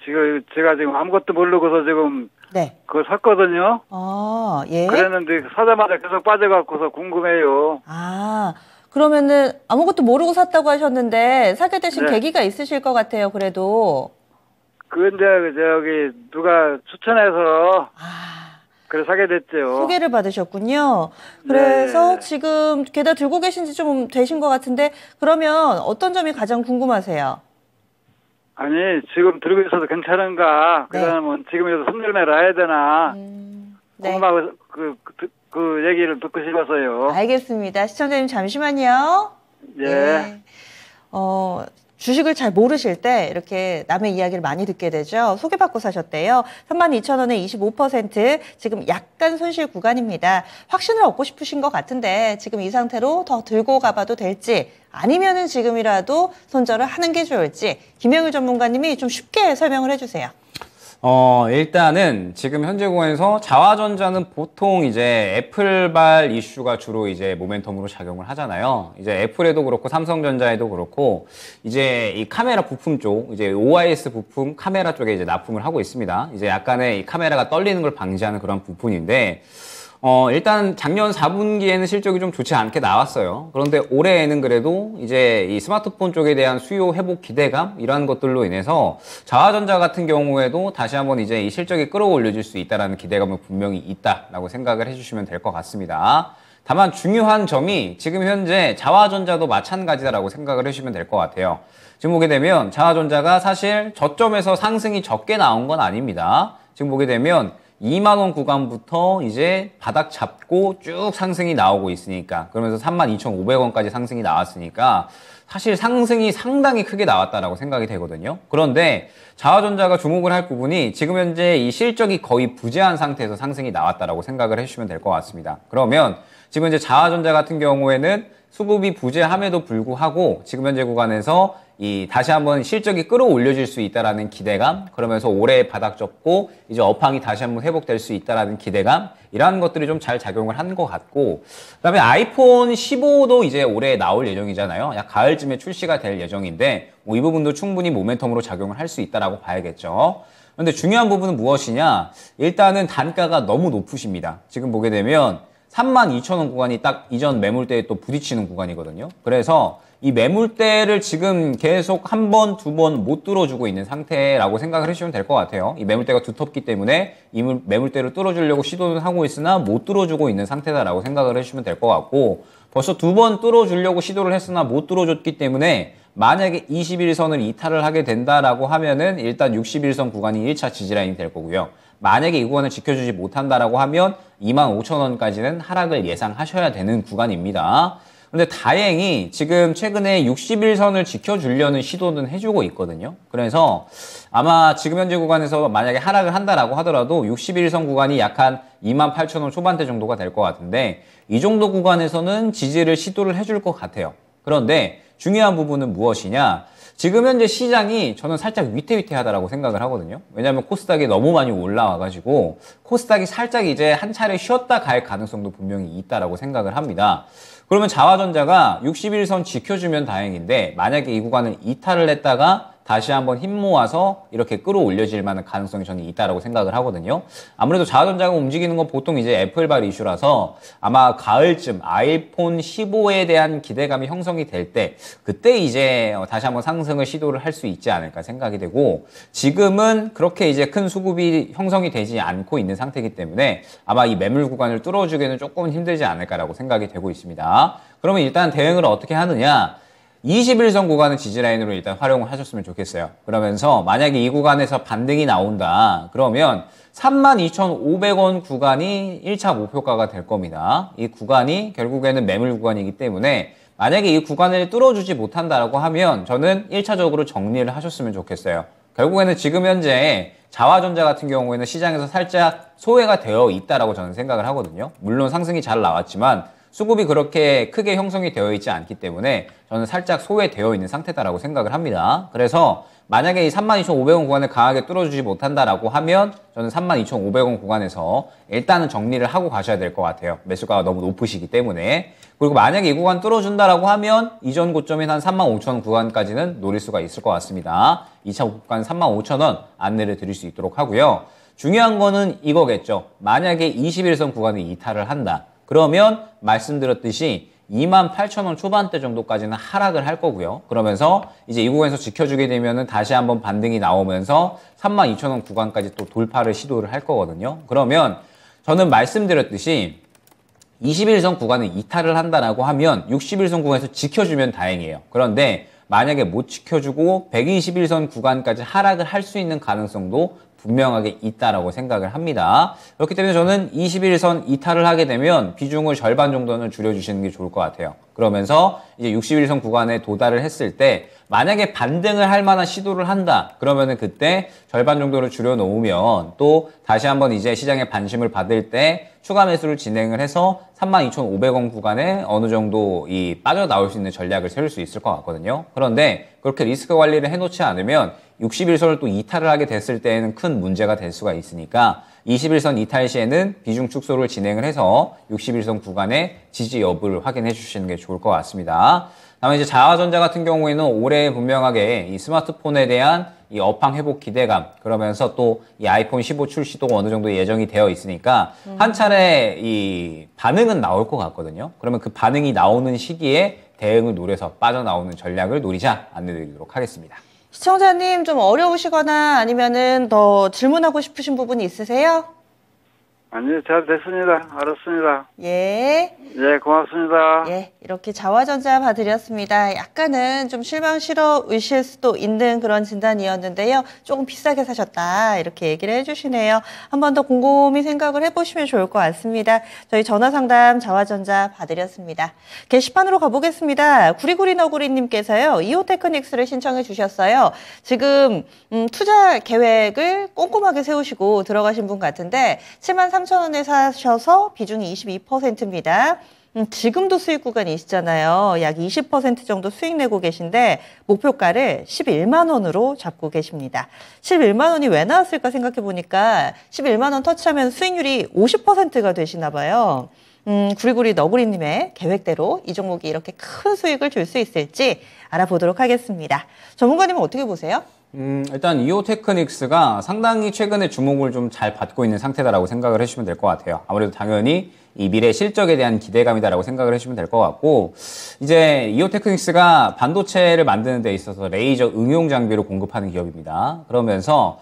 지금 제가 지금 아무것도 모르고서 지금 네. 그거 샀거든요. 아, 예. 그랬는데 사자마자 계속 빠져갖고서 궁금해요. 아, 그러면은 아무것도 모르고 샀다고 하셨는데 사게 되신 네. 계기가 있으실 것 같아요, 그래도. 근데 저기 누가 추천해서 아, 그래 사게 됐죠. 소개를 받으셨군요. 그래서 네. 지금 게다 들고 계신 지 좀 되신 것 같은데 그러면 어떤 점이 가장 궁금하세요? 아니 지금 들고 있어도 괜찮은가? 네. 그러면 지금이라도 손절매를 해야 되나? 네. 궁금하고 그 얘기를 듣고 싶어서요. 알겠습니다. 시청자님 잠시만요. 예. 네. 주식을 잘 모르실 때 이렇게 남의 이야기를 많이 듣게 되죠. 소개받고 사셨대요. 32,000원에 25%, 지금 약간 손실 구간입니다. 확신을 얻고 싶으신 것 같은데 지금 이 상태로 더 들고 가봐도 될지 아니면은 지금이라도 손절을 하는 게 좋을지 김영일 전문가님이 좀 쉽게 설명을 해주세요. 일단은 지금 현재 구간에서 자화전자는 보통 이제 애플발 이슈가 주로 이제 모멘텀으로 작용을 하잖아요. 이제 애플에도 그렇고 삼성전자에도 그렇고 이제 이 카메라 부품 쪽, 이제 OIS 부품 카메라 쪽에 이제 납품을 하고 있습니다. 이제 약간의 이 카메라가 떨리는 걸 방지하는 그런 부품인데, 일단 작년 4분기에는 실적이 좀 좋지 않게 나왔어요. 그런데 올해에는 그래도 이제 이 스마트폰 쪽에 대한 수요 회복 기대감 이러한 것들로 인해서 자화전자 같은 경우에도 다시 한번 이제 이 실적이 끌어올려질 수 있다라는 기대감은 분명히 있다라고 생각을 해주시면 될 것 같습니다. 다만 중요한 점이 지금 현재 자화전자도 마찬가지다라고 생각을 해주시면 될 것 같아요. 지금 보게 되면 자화전자가 사실 저점에서 상승이 적게 나온 건 아닙니다. 지금 보게 되면 2만 원 구간부터 이제 바닥 잡고 쭉 상승이 나오고 있으니까, 그러면서 32,500원까지 상승이 나왔으니까 사실 상승이 상당히 크게 나왔다라고 생각이 되거든요. 그런데 자화전자가 주목을 할 부분이 지금 현재 이 실적이 거의 부재한 상태에서 상승이 나왔다라고 생각을 해주시면 될 것 같습니다. 그러면 지금 현재 자화전자 같은 경우에는 수급이 부재함에도 불구하고 지금 현재 구간에서 다시 한번 실적이 끌어올려질 수 있다라는 기대감, 그러면서 올해 바닥 접고 이제 업황이 다시 한번 회복될 수 있다라는 기대감, 이러한 것들이 좀 잘 작용을 한 것 같고, 그다음에 아이폰 15도 이제 올해 나올 예정이잖아요. 약 가을쯤에 출시가 될 예정인데 이 부분도 충분히 모멘텀으로 작용을 할 수 있다라고 봐야겠죠. 그런데 중요한 부분은 무엇이냐? 일단은 단가가 너무 높으십니다. 지금 보게 되면 32,000원 구간이 딱 이전 매물대에 또 부딪히는 구간이거든요. 그래서 이 매물대를 지금 계속 한 번, 두 번 못 뚫어주고 있는 상태라고 생각을 해주시면 될 것 같아요. 이 매물대가 두텁기 때문에 이 매물대를 뚫어주려고 시도는 하고 있으나 못 뚫어주고 있는 상태다라고 생각을 해주시면 될 것 같고, 벌써 두 번 뚫어주려고 시도를 했으나 못 뚫어줬기 때문에 만약에 21선을 이탈을 하게 된다라고 하면은 일단 61선 구간이 1차 지지라인이 될 거고요. 만약에 이 구간을 지켜주지 못한다라고 하면 25,000원까지는 하락을 예상하셔야 되는 구간입니다. 근데 다행히 지금 최근에 61선을 지켜주려는 시도는 해주고 있거든요. 그래서 아마 지금 현재 구간에서 만약에 하락을 한다라고 하더라도 61선 구간이 약 한 28,000원 초반대 정도가 될 것 같은데, 이 정도 구간에서는 지지를 시도를 해줄 것 같아요. 그런데 중요한 부분은 무엇이냐? 지금 현재 시장이 저는 살짝 위태위태하다라고 생각을 하거든요. 왜냐하면 코스닥이 너무 많이 올라와가지고 코스닥이 살짝 이제 한 차례 쉬었다 갈 가능성도 분명히 있다라고 생각을 합니다. 그러면 자화전자가 61선 지켜주면 다행인데, 만약에 이 구간을 이탈을 했다가 다시 한번 힘 모아서 이렇게 끌어올려질 만한 가능성이 저는 있다라고 생각을 하거든요. 아무래도 자화전자가 움직이는 건 보통 이제 애플발 이슈라서 아마 가을쯤 아이폰 15에 대한 기대감이 형성이 될 때, 그때 이제 다시 한번 상승을 시도를 할 수 있지 않을까 생각이 되고, 지금은 그렇게 이제 큰 수급이 형성이 되지 않고 있는 상태이기 때문에 아마 이 매물 구간을 뚫어주기는 조금 힘들지 않을까라고 생각이 되고 있습니다. 그러면 일단 대응을 어떻게 하느냐? 21선 구간을 지지라인으로 일단 활용을 하셨으면 좋겠어요. 그러면서 만약에 이 구간에서 반등이 나온다, 그러면 32,500원 구간이 1차 목표가가 될 겁니다. 이 구간이 결국에는 매물 구간이기 때문에 만약에 이 구간을 뚫어주지 못한다라고 하면 저는 1차적으로 정리를 하셨으면 좋겠어요. 결국에는 지금 현재 자화전자 같은 경우에는 시장에서 살짝 소외가 되어 있다라고 저는 생각을 하거든요. 물론 상승이 잘 나왔지만 수급이 그렇게 크게 형성이 되어 있지 않기 때문에 저는 살짝 소외되어 있는 상태다라고 생각을 합니다. 그래서 만약에 이 32,500원 구간을 강하게 뚫어주지 못한다라고 하면 저는 32,500원 구간에서 일단은 정리를 하고 가셔야 될 것 같아요. 매수가가 너무 높으시기 때문에. 그리고 만약에 이 구간 뚫어준다라고 하면 이전 고점인 한 35,000원 구간까지는 노릴 수가 있을 것 같습니다. 2차 목표가는 35,000원 안내를 드릴 수 있도록 하고요. 중요한 거는 이거겠죠. 만약에 21선 구간을 이탈을 한다, 그러면 말씀드렸듯이 28,000원 초반대 정도까지는 하락을 할 거고요. 그러면서 이제 이 구간에서 지켜주게 되면은 다시 한번 반등이 나오면서 32,000원 구간까지 또 돌파를 시도를 할 거거든요. 그러면 저는 말씀드렸듯이 21선 구간을 이탈을 한다라고 하면 61선 구간에서 지켜주면 다행이에요. 그런데 만약에 못 지켜주고 121선 구간까지 하락을 할 수 있는 가능성도 분명하게 있다라고 생각을 합니다. 그렇기 때문에 저는 21선 이탈을 하게 되면 비중을 절반 정도는 줄여주시는 게 좋을 것 같아요. 그러면서 이제 61선 구간에 도달을 했을 때 만약에 반등을 할 만한 시도를 한다, 그러면은 그때 절반 정도를 줄여놓으면 또 다시 한번 이제 시장의 관심을 받을 때 추가 매수를 진행을 해서 32,500원 구간에 어느 정도 빠져나올 수 있는 전략을 세울 수 있을 것 같거든요. 그런데 그렇게 리스크 관리를 해놓지 않으면 61선을 또 이탈을 하게 됐을 때에는 큰 문제가 될 수가 있으니까 21선 이탈 시에는 비중 축소를 진행을 해서 61선 구간의 지지 여부를 확인해 주시는 게 좋을 것 같습니다. 다음에 이제 자화전자 같은 경우에는 올해 분명하게 이 스마트폰에 대한 이 업황 회복 기대감, 그러면서 또 이 아이폰 15 출시도 어느 정도 예정이 되어 있으니까 한 차례 이 반응은 나올 것 같거든요. 그러면 그 반응이 나오는 시기에 대응을 노려서 빠져나오는 전략을 노리자 안내드리도록 하겠습니다. 시청자님 좀 어려우시거나 아니면은 더 질문하고 싶으신 부분이 있으세요? 아니요, 잘 됐습니다. 알았습니다. 예. 예, 고맙습니다. 예, 이렇게 자화전자 봐드렸습니다. 약간은 좀 실망스러우실 수도 있는 그런 진단이었는데요. 조금 비싸게 사셨다 이렇게 얘기를 해주시네요. 한 번 더 곰곰이 생각을 해보시면 좋을 것 같습니다. 저희 전화상담 자화전자 봐드렸습니다. 게시판으로 가보겠습니다. 구리구리너구리님께서요. 이오테크닉스를 신청해 주셨어요. 지금 투자 계획을 꼼꼼하게 세우시고 들어가신 분 같은데 73,000원에 사셔서 비중이 22%입니다. 지금도 수익 구간이시잖아요. 약 20% 정도 수익 내고 계신데 목표가를 11만 원으로 잡고 계십니다. 11만 원이 왜 나왔을까 생각해 보니까 11만 원 터치하면 수익률이 50%가 되시나 봐요. 구리구리 너구리님의 계획대로 이 종목이 이렇게 큰 수익을 줄 수 있을지 알아보도록 하겠습니다. 전문가님은 어떻게 보세요? 일단 이오테크닉스가 상당히 최근에 주목을 좀 잘 받고 있는 상태다라고 생각을 해주시면 될 것 같아요. 아무래도 당연히 이 미래 실적에 대한 기대감이다라고 생각을 해주시면 될 것 같고, 이제 이오테크닉스가 반도체를 만드는 데 있어서 레이저 응용 장비를 공급하는 기업입니다. 그러면서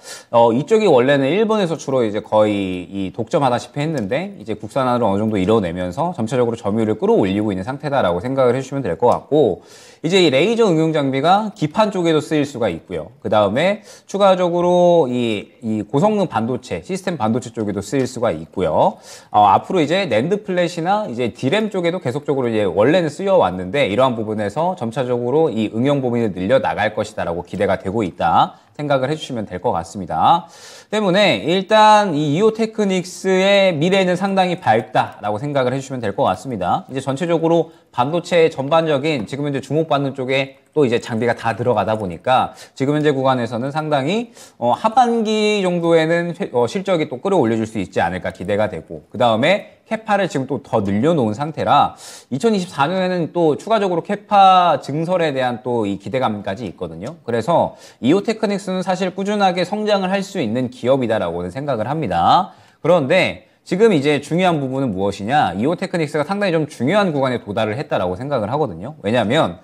이쪽이 원래는 일본에서 주로 이제 거의 이 독점하다시피 했는데 이제 국산화를 어느 정도 이뤄내면서 점차적으로 점유율을 끌어올리고 있는 상태다라고 생각을 해주시면 될 것 같고, 이제 이 레이저 응용 장비가 기판 쪽에도 쓰일 수가 있고요. 그 다음에 추가적으로 이 고성능 반도체, 시스템 반도체 쪽에도 쓰일 수가 있고요. 앞으로 이제 낸드 플랫이나 이제 디램 쪽에도 계속적으로 이제 원래는 쓰여 왔는데 이러한 부분에서 점차적으로 이 응용 범위를 늘려 나갈 것이다라고 기대가 되고 있다 생각을 해주시면 될 것 같습니다. 때문에 일단 이 이오테크닉스의 미래는 상당히 밝다라고 생각을 해주시면 될 것 같습니다. 이제 전체적으로 반도체 전반적인 지금 현재 주목받는 쪽에 또 이제 장비가 다 들어가다 보니까 지금 현재 구간에서는 상당히 하반기 정도에는 실적이 또 끌어올려줄 수 있지 않을까 기대가 되고, 그 다음에 캐파를 지금 또 더 늘려놓은 상태라 2024년에는 또 추가적으로 캐파 증설에 대한 또 이 기대감까지 있거든요. 그래서 이오테크닉스는 사실 꾸준하게 성장을 할 수 있는 기업이다라고는 생각을 합니다. 그런데 지금 이제 중요한 부분은 무엇이냐? 이오테크닉스가 상당히 좀 중요한 구간에 도달을 했다라고 생각을 하거든요. 왜냐하면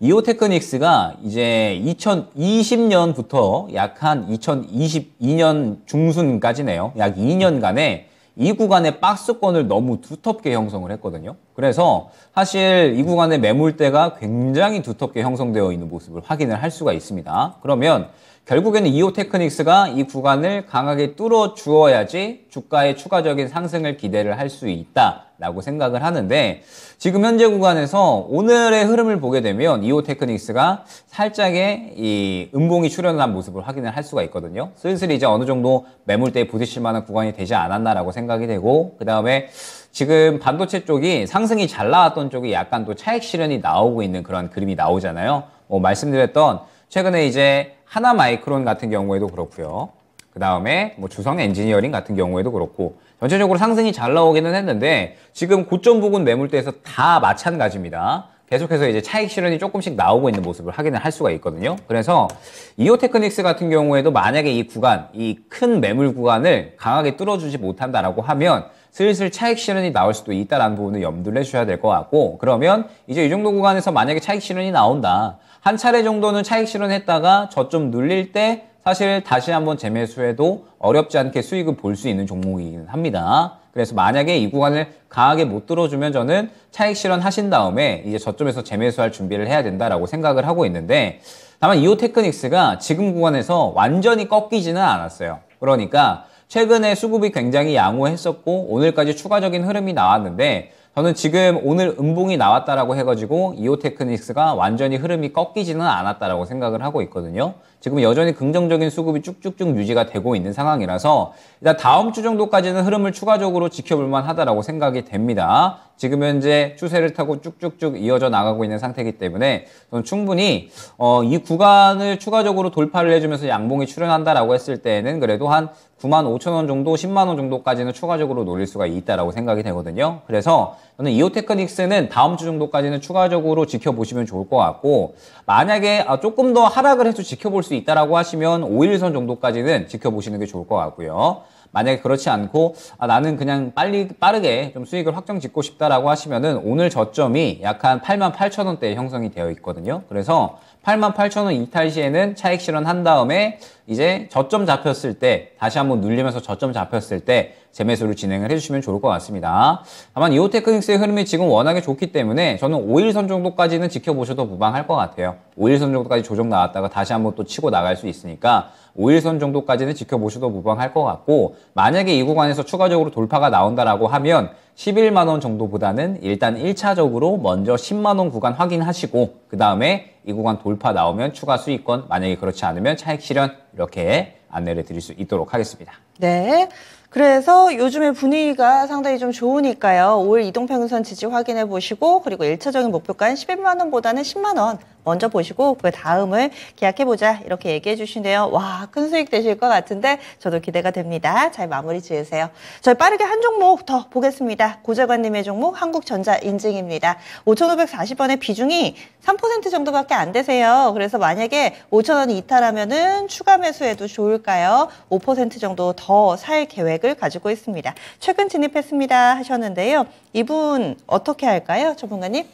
이오테크닉스가 이제 2020년부터 약 한 2022년 중순까지네요. 약 2년간에 이 구간의 박스권을 너무 두텁게 형성을 했거든요. 그래서 사실 이 구간의 매물대가 굉장히 두텁게 형성되어 있는 모습을 확인을 할 수가 있습니다. 그러면 결국에는 이오테크닉스가 이 구간을 강하게 뚫어 주어야지 주가의 추가적인 상승을 기대를 할 수 있다라고 생각을 하는데, 지금 현재 구간에서 오늘의 흐름을 보게 되면 이오테크닉스가 살짝의 이 음봉이 출현한 모습을 확인을 할 수가 있거든요. 슬슬 이제 어느 정도 매물대에 부딪힐 만한 구간이 되지 않았나라고 생각이 되고, 그 다음에 지금 반도체 쪽이 상승이 잘 나왔던 쪽이 약간 또 차익 실현이 나오고 있는 그런 그림이 나오잖아요. 말씀드렸던 최근에 이제 하나마이크론 같은 경우에도 그렇고요. 그 다음에 뭐 주성 엔지니어링 같은 경우에도 그렇고 전체적으로 상승이 잘 나오기는 했는데 지금 고점 부근 매물대에서 다 마찬가지입니다. 계속해서 이제 차익 실현이 조금씩 나오고 있는 모습을 확인을 할 수가 있거든요. 그래서 이오테크닉스 같은 경우에도 만약에 이 구간, 이 큰 매물 구간을 강하게 뚫어주지 못한다라고 하면 슬슬 차익 실현이 나올 수도 있다라는 부분을 염두를 해주셔야 될 것 같고, 그러면 이제 이 정도 구간에서 만약에 차익 실현이 나온다. 한 차례 정도는 차익 실현했다가 저점 눌릴 때 사실 다시 한번 재매수해도 어렵지 않게 수익을 볼 수 있는 종목이긴 합니다. 그래서 만약에 이 구간을 강하게 못 들어주면 저는 차익 실현하신 다음에 이제 저점에서 재매수할 준비를 해야 된다라고 생각을 하고 있는데, 다만 이오테크닉스가 지금 구간에서 완전히 꺾이지는 않았어요. 그러니까 최근에 수급이 굉장히 양호했었고 오늘까지 추가적인 흐름이 나왔는데, 저는 지금 오늘 음봉이 나왔다라고 해가지고 이오테크닉스가 완전히 흐름이 꺾이지는 않았다라고 생각을 하고 있거든요. 지금 여전히 긍정적인 수급이 쭉쭉쭉 유지가 되고 있는 상황이라서 일단 다음 주 정도까지는 흐름을 추가적으로 지켜볼만 하다라고 생각이 됩니다. 지금 현재 추세를 타고 쭉쭉쭉 이어져 나가고 있는 상태이기 때문에 저는 충분히 이 구간을 추가적으로 돌파를 해주면서 양봉이 출현한다라고 했을 때는 그래도 한 95,000원 정도, 10만 원 정도까지는 추가적으로 노릴 수가 있다라고 생각이 되거든요. 그래서 저는 이오테크닉스는 다음 주 정도까지는 추가적으로 지켜보시면 좋을 것 같고, 만약에 조금 더 하락을 해서 지켜볼 수 있다라고 하시면 5일선 정도까지는 지켜보시는 게 좋을 것 같고요. 만약에 그렇지 않고 나는 그냥 빠르게 좀 수익을 확정 짓고 싶다라고 하시면은 오늘 저점이 약 한 88,000원대에 형성이 되어 있거든요. 그래서 88,000원 이탈 시에는 차익 실현한 다음에 이제 저점 잡혔을 때 다시 한번 눌리면서 저점 잡혔을 때 재매수를 진행을 해주시면 좋을 것 같습니다. 다만 이오테크닉스의 흐름이 지금 워낙에 좋기 때문에 저는 5일선 정도까지는 지켜보셔도 무방할 것 같아요. 5일선 정도까지 조정 나왔다가 다시 한번 또 치고 나갈 수 있으니까 5일선 정도까지는 지켜보셔도 무방할 것 같고, 만약에 이 구간에서 추가적으로 돌파가 나온다라고 하면 11만 원 정도보다는 일단 1차적으로 먼저 10만 원 구간 확인하시고, 그 다음에 이 구간 돌파 나오면 추가 수익권, 만약에 그렇지 않으면 차익 실현, 이렇게 안내를 드릴 수 있도록 하겠습니다. 네. 그래서 요즘의 분위기가 상당히 좀 좋으니까요. 5일 이동평균선 지지 확인해 보시고, 그리고 1차적인 목표가인 11만 원보다는 10만 원 먼저 보시고 그 다음을 계약해보자 이렇게 얘기해 주시네요. 와, 큰 수익 되실 것 같은데 저도 기대가 됩니다. 잘 마무리 지으세요. 저희 빠르게 한 종목 더 보겠습니다. 고재관님의 종목 한국전자인증입니다. 5,540원의 비중이 3% 정도밖에 안 되세요. 그래서 만약에 5,000원 이탈하면은 추가 매수해도 좋을까요? 5% 정도 더 살 계획을 가지고 있습니다. 최근 진입했습니다 하셨는데요. 이분 어떻게 할까요, 전문가님?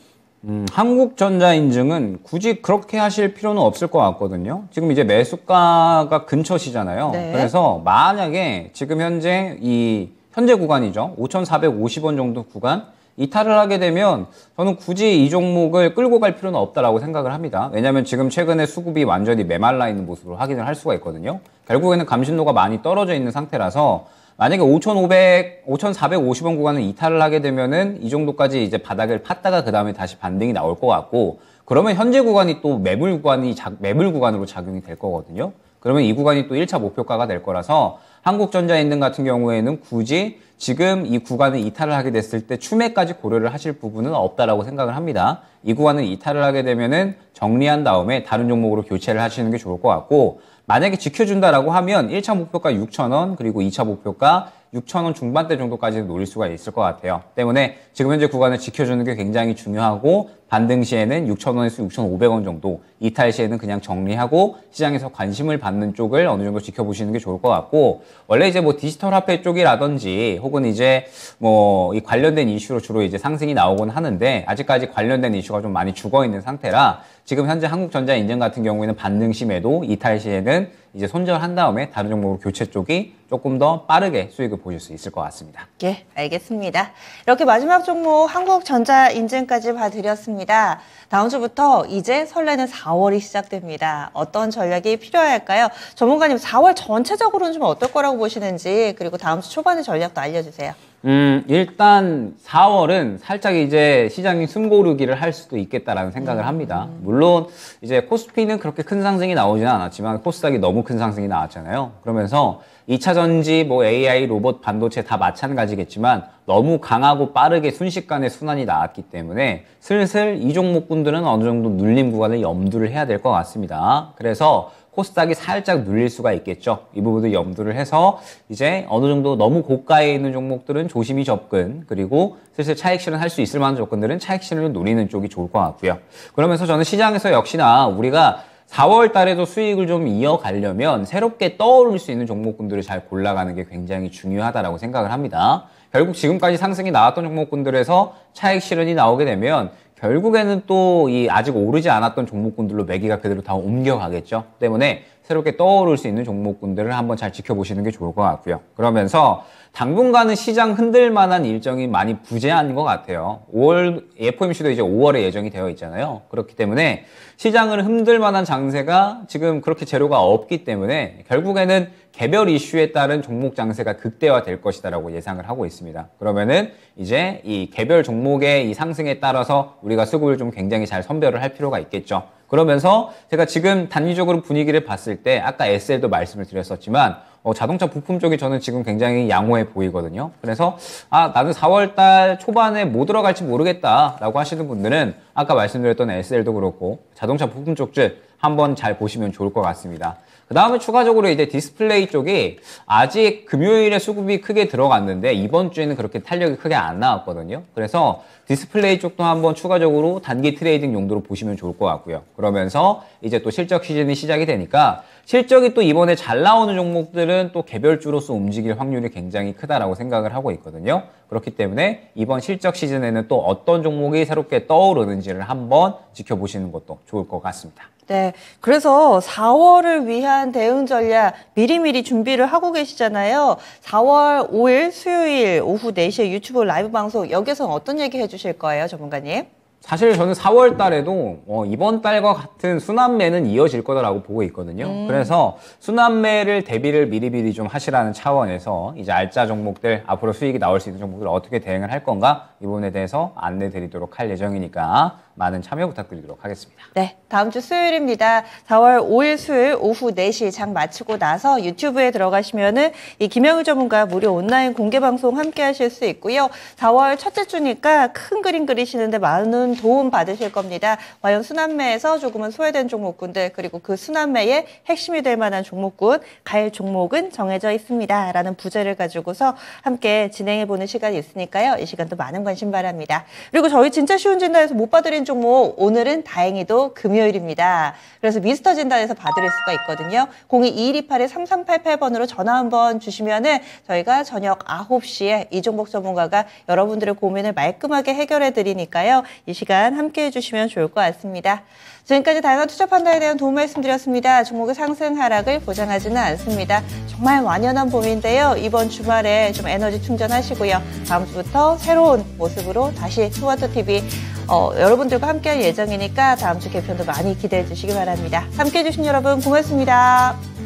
한국전자인증은 굳이 그렇게 하실 필요는 없을 것 같거든요. 지금 이제 매수가가 근처시잖아요. 네. 그래서 만약에 지금 현재 구간이죠. 5,450원 정도 구간 이탈을 하게 되면 저는 굳이 이 종목을 끌고 갈 필요는 없다라고 생각을 합니다. 왜냐하면 지금 최근에 수급이 완전히 메말라 있는 모습으로 확인을 할 수가 있거든요. 결국에는 감신도가 많이 떨어져 있는 상태라서 만약에 5,450원 구간을 이탈을 하게 되면은 이 정도까지 이제 바닥을 팠다가 그 다음에 다시 반등이 나올 것 같고, 그러면 현재 구간이 또 매물 구간으로 작용이 될 거거든요. 그러면 이 구간이 또 1차 목표가가 될 거라서 한국전자인증 같은 경우에는 굳이 지금 이 구간을 이탈을 하게 됐을 때 추매까지 고려를 하실 부분은 없다라고 생각을 합니다. 이 구간을 이탈을 하게 되면은 정리한 다음에 다른 종목으로 교체를 하시는 게 좋을 것 같고, 만약에 지켜준다라고 하면 1차 목표가 6,000원, 그리고 2차 목표가 6,000원 중반대 정도까지는 노릴 수가 있을 것 같아요. 때문에 지금 현재 구간을 지켜주는 게 굉장히 중요하고, 반등 시에는 6,000원에서 6,500원 정도, 이탈 시에는 그냥 정리하고 시장에서 관심을 받는 쪽을 어느 정도 지켜보시는 게 좋을 것 같고, 원래 이제 뭐 디지털 화폐 쪽이라든지 혹은 이제 뭐 이 관련된 이슈로 주로 이제 상승이 나오곤 하는데, 아직까지 관련된 이슈가 좀 많이 죽어 있는 상태라 지금 현재 한국전자인증 같은 경우에는 반등 심에도 이탈 시에는 이제 손절한 다음에 다른 종목으로 교체 쪽이 조금 더 빠르게 수익을 보실 수 있을 것 같습니다. 예, 알겠습니다. 이렇게 마지막 종목 한국전자인증까지 봐드렸습니다. 다음 주부터 이제 설레는 4월이 시작됩니다. 어떤 전략이 필요할까요? 전문가님, 4월 전체적으로는 좀 어떨 거라고 보시는지, 그리고 다음 주 초반의 전략도 알려주세요. 일단 4월은 살짝 이제 시장이 숨고르기를 할 수도 있겠다라는 생각을 합니다. 물론 이제 코스피는 그렇게 큰 상승이 나오지는 않았지만 코스닥이 너무 큰 상승이 나왔잖아요. 그러면서 2차 전지, 뭐 AI, 로봇, 반도체 다 마찬가지겠지만 너무 강하고 빠르게 순식간에 순환이 나왔기 때문에 슬슬 이 종목군들은 어느 정도 눌림 구간을 염두를 해야 될 것 같습니다. 그래서 코스닥이 살짝 눌릴 수가 있겠죠. 이 부분도 염두를 해서 이제 어느 정도 너무 고가에 있는 종목들은 조심히 접근, 그리고 슬슬 차익 실현할 수 있을 만한 조건들은 차익 실현을 노리는 쪽이 좋을 것 같고요. 그러면서 저는 시장에서 역시나 우리가 4월 달에도 수익을 좀 이어가려면 새롭게 떠오를 수 있는 종목군들을 잘 골라가는 게 굉장히 중요하다라고 생각을 합니다. 결국 지금까지 상승이 나왔던 종목군들에서 차익 실현이 나오게 되면 결국에는 또 이 아직 오르지 않았던 종목군들로 매기가 그대로 다 옮겨가겠죠. 때문에 새롭게 떠오를 수 있는 종목군들을 한번 잘 지켜보시는 게 좋을 것 같고요. 그러면서 당분간은 시장 흔들 만한 일정이 많이 부재한 것 같아요. FOMC도 이제 5월에 예정이 되어 있잖아요. 그렇기 때문에 시장을 흔들 만한 장세가 지금 그렇게 재료가 없기 때문에 결국에는 개별 이슈에 따른 종목 장세가 극대화될 것이다라고 예상을 하고 있습니다. 그러면은 이제 이 개별 종목의 이 상승에 따라서 우리가 수급을 좀 굉장히 잘 선별을 할 필요가 있겠죠. 그러면서 제가 지금 단기적으로 분위기를 봤을 때 아까 SL도 말씀을 드렸었지만 자동차 부품 쪽이 저는 지금 굉장히 양호해 보이거든요. 그래서 나는 4월달 초반에 뭐 들어갈지 모르겠다라고 하시는 분들은 아까 말씀드렸던 SL도 그렇고 자동차 부품 쪽들 한번 잘 보시면 좋을 것 같습니다. 그 다음에 추가적으로 이제 디스플레이 쪽이 아직 금요일에 수급이 크게 들어갔는데 이번 주에는 그렇게 탄력이 크게 안 나왔거든요. 그래서 디스플레이 쪽도 한번 추가적으로 단기 트레이딩 용도로 보시면 좋을 것 같고요. 그러면서 이제 또 실적 시즌이 시작이 되니까 실적이 또 이번에 잘 나오는 종목들은 또 개별주로서 움직일 확률이 굉장히 크다라고 생각을 하고 있거든요. 그렇기 때문에 이번 실적 시즌에는 또 어떤 종목이 새롭게 떠오르는지를 한번 지켜보시는 것도 좋을 것 같습니다. 네. 그래서 4월을 위한 대응 전략 미리미리 준비를 하고 계시잖아요. 4월 5일 수요일 오후 4시에 유튜브 라이브 방송 여기서는 어떤 얘기 해주실 거예요, 전문가님? 사실 저는 4월 달에도 이번 달과 같은 순환매는 이어질 거다라고 보고 있거든요. 그래서 순환매를 대비를 미리미리 좀 하시라는 차원에서 이제 알짜 종목들, 앞으로 수익이 나올 수 있는 종목들 어떻게 대응을 할 건가 이 부분에 대해서 안내 드리도록 할 예정이니까 많은 참여 부탁드리도록 하겠습니다. 네, 다음 주 수요일입니다. 4월 5일 수요일 오후 4시 장 마치고 나서 유튜브에 들어가시면은 이 김영희 전문가 무료 온라인 공개 방송 함께 하실 수 있고요. 4월 첫째 주니까 큰 그림 그리시는데 많은 도움 받으실 겁니다. 과연 순환매에서 조금은 소외된 종목군들 그리고 그 순환매의 핵심이 될 만한 종목군, 갈 종목은 정해져 있습니다. 라는 부제를 가지고서 함께 진행해보는 시간이 있으니까요. 이 시간도 많은 관심 바랍니다. 그리고 저희 진짜 쉬운 진단에서 못 봐드린 종목 오늘은 다행히도 금요일입니다. 그래서 미스터 진단에서 봐드릴 수가 있거든요. 02-2128-3388번으로 전화 한번 주시면은 저희가 저녁 9시에 이 종목 전문가가 여러분들의 고민을 말끔하게 해결해 드리니까요. 이 시간 함께 해주시면 좋을 것 같습니다. 지금까지 다양한 투자 판단에 대한 도움 말씀드렸습니다. 종목의 상승 하락을 보장하지는 않습니다. 정말 완연한 봄인데요. 이번 주말에 좀 에너지 충전하시고요. 다음 주부터 새로운 모습으로 다시 스와트TV 여러분들과 함께할 예정이니까 다음 주 개편도 많이 기대해 주시기 바랍니다. 함께해 주신 여러분 고맙습니다.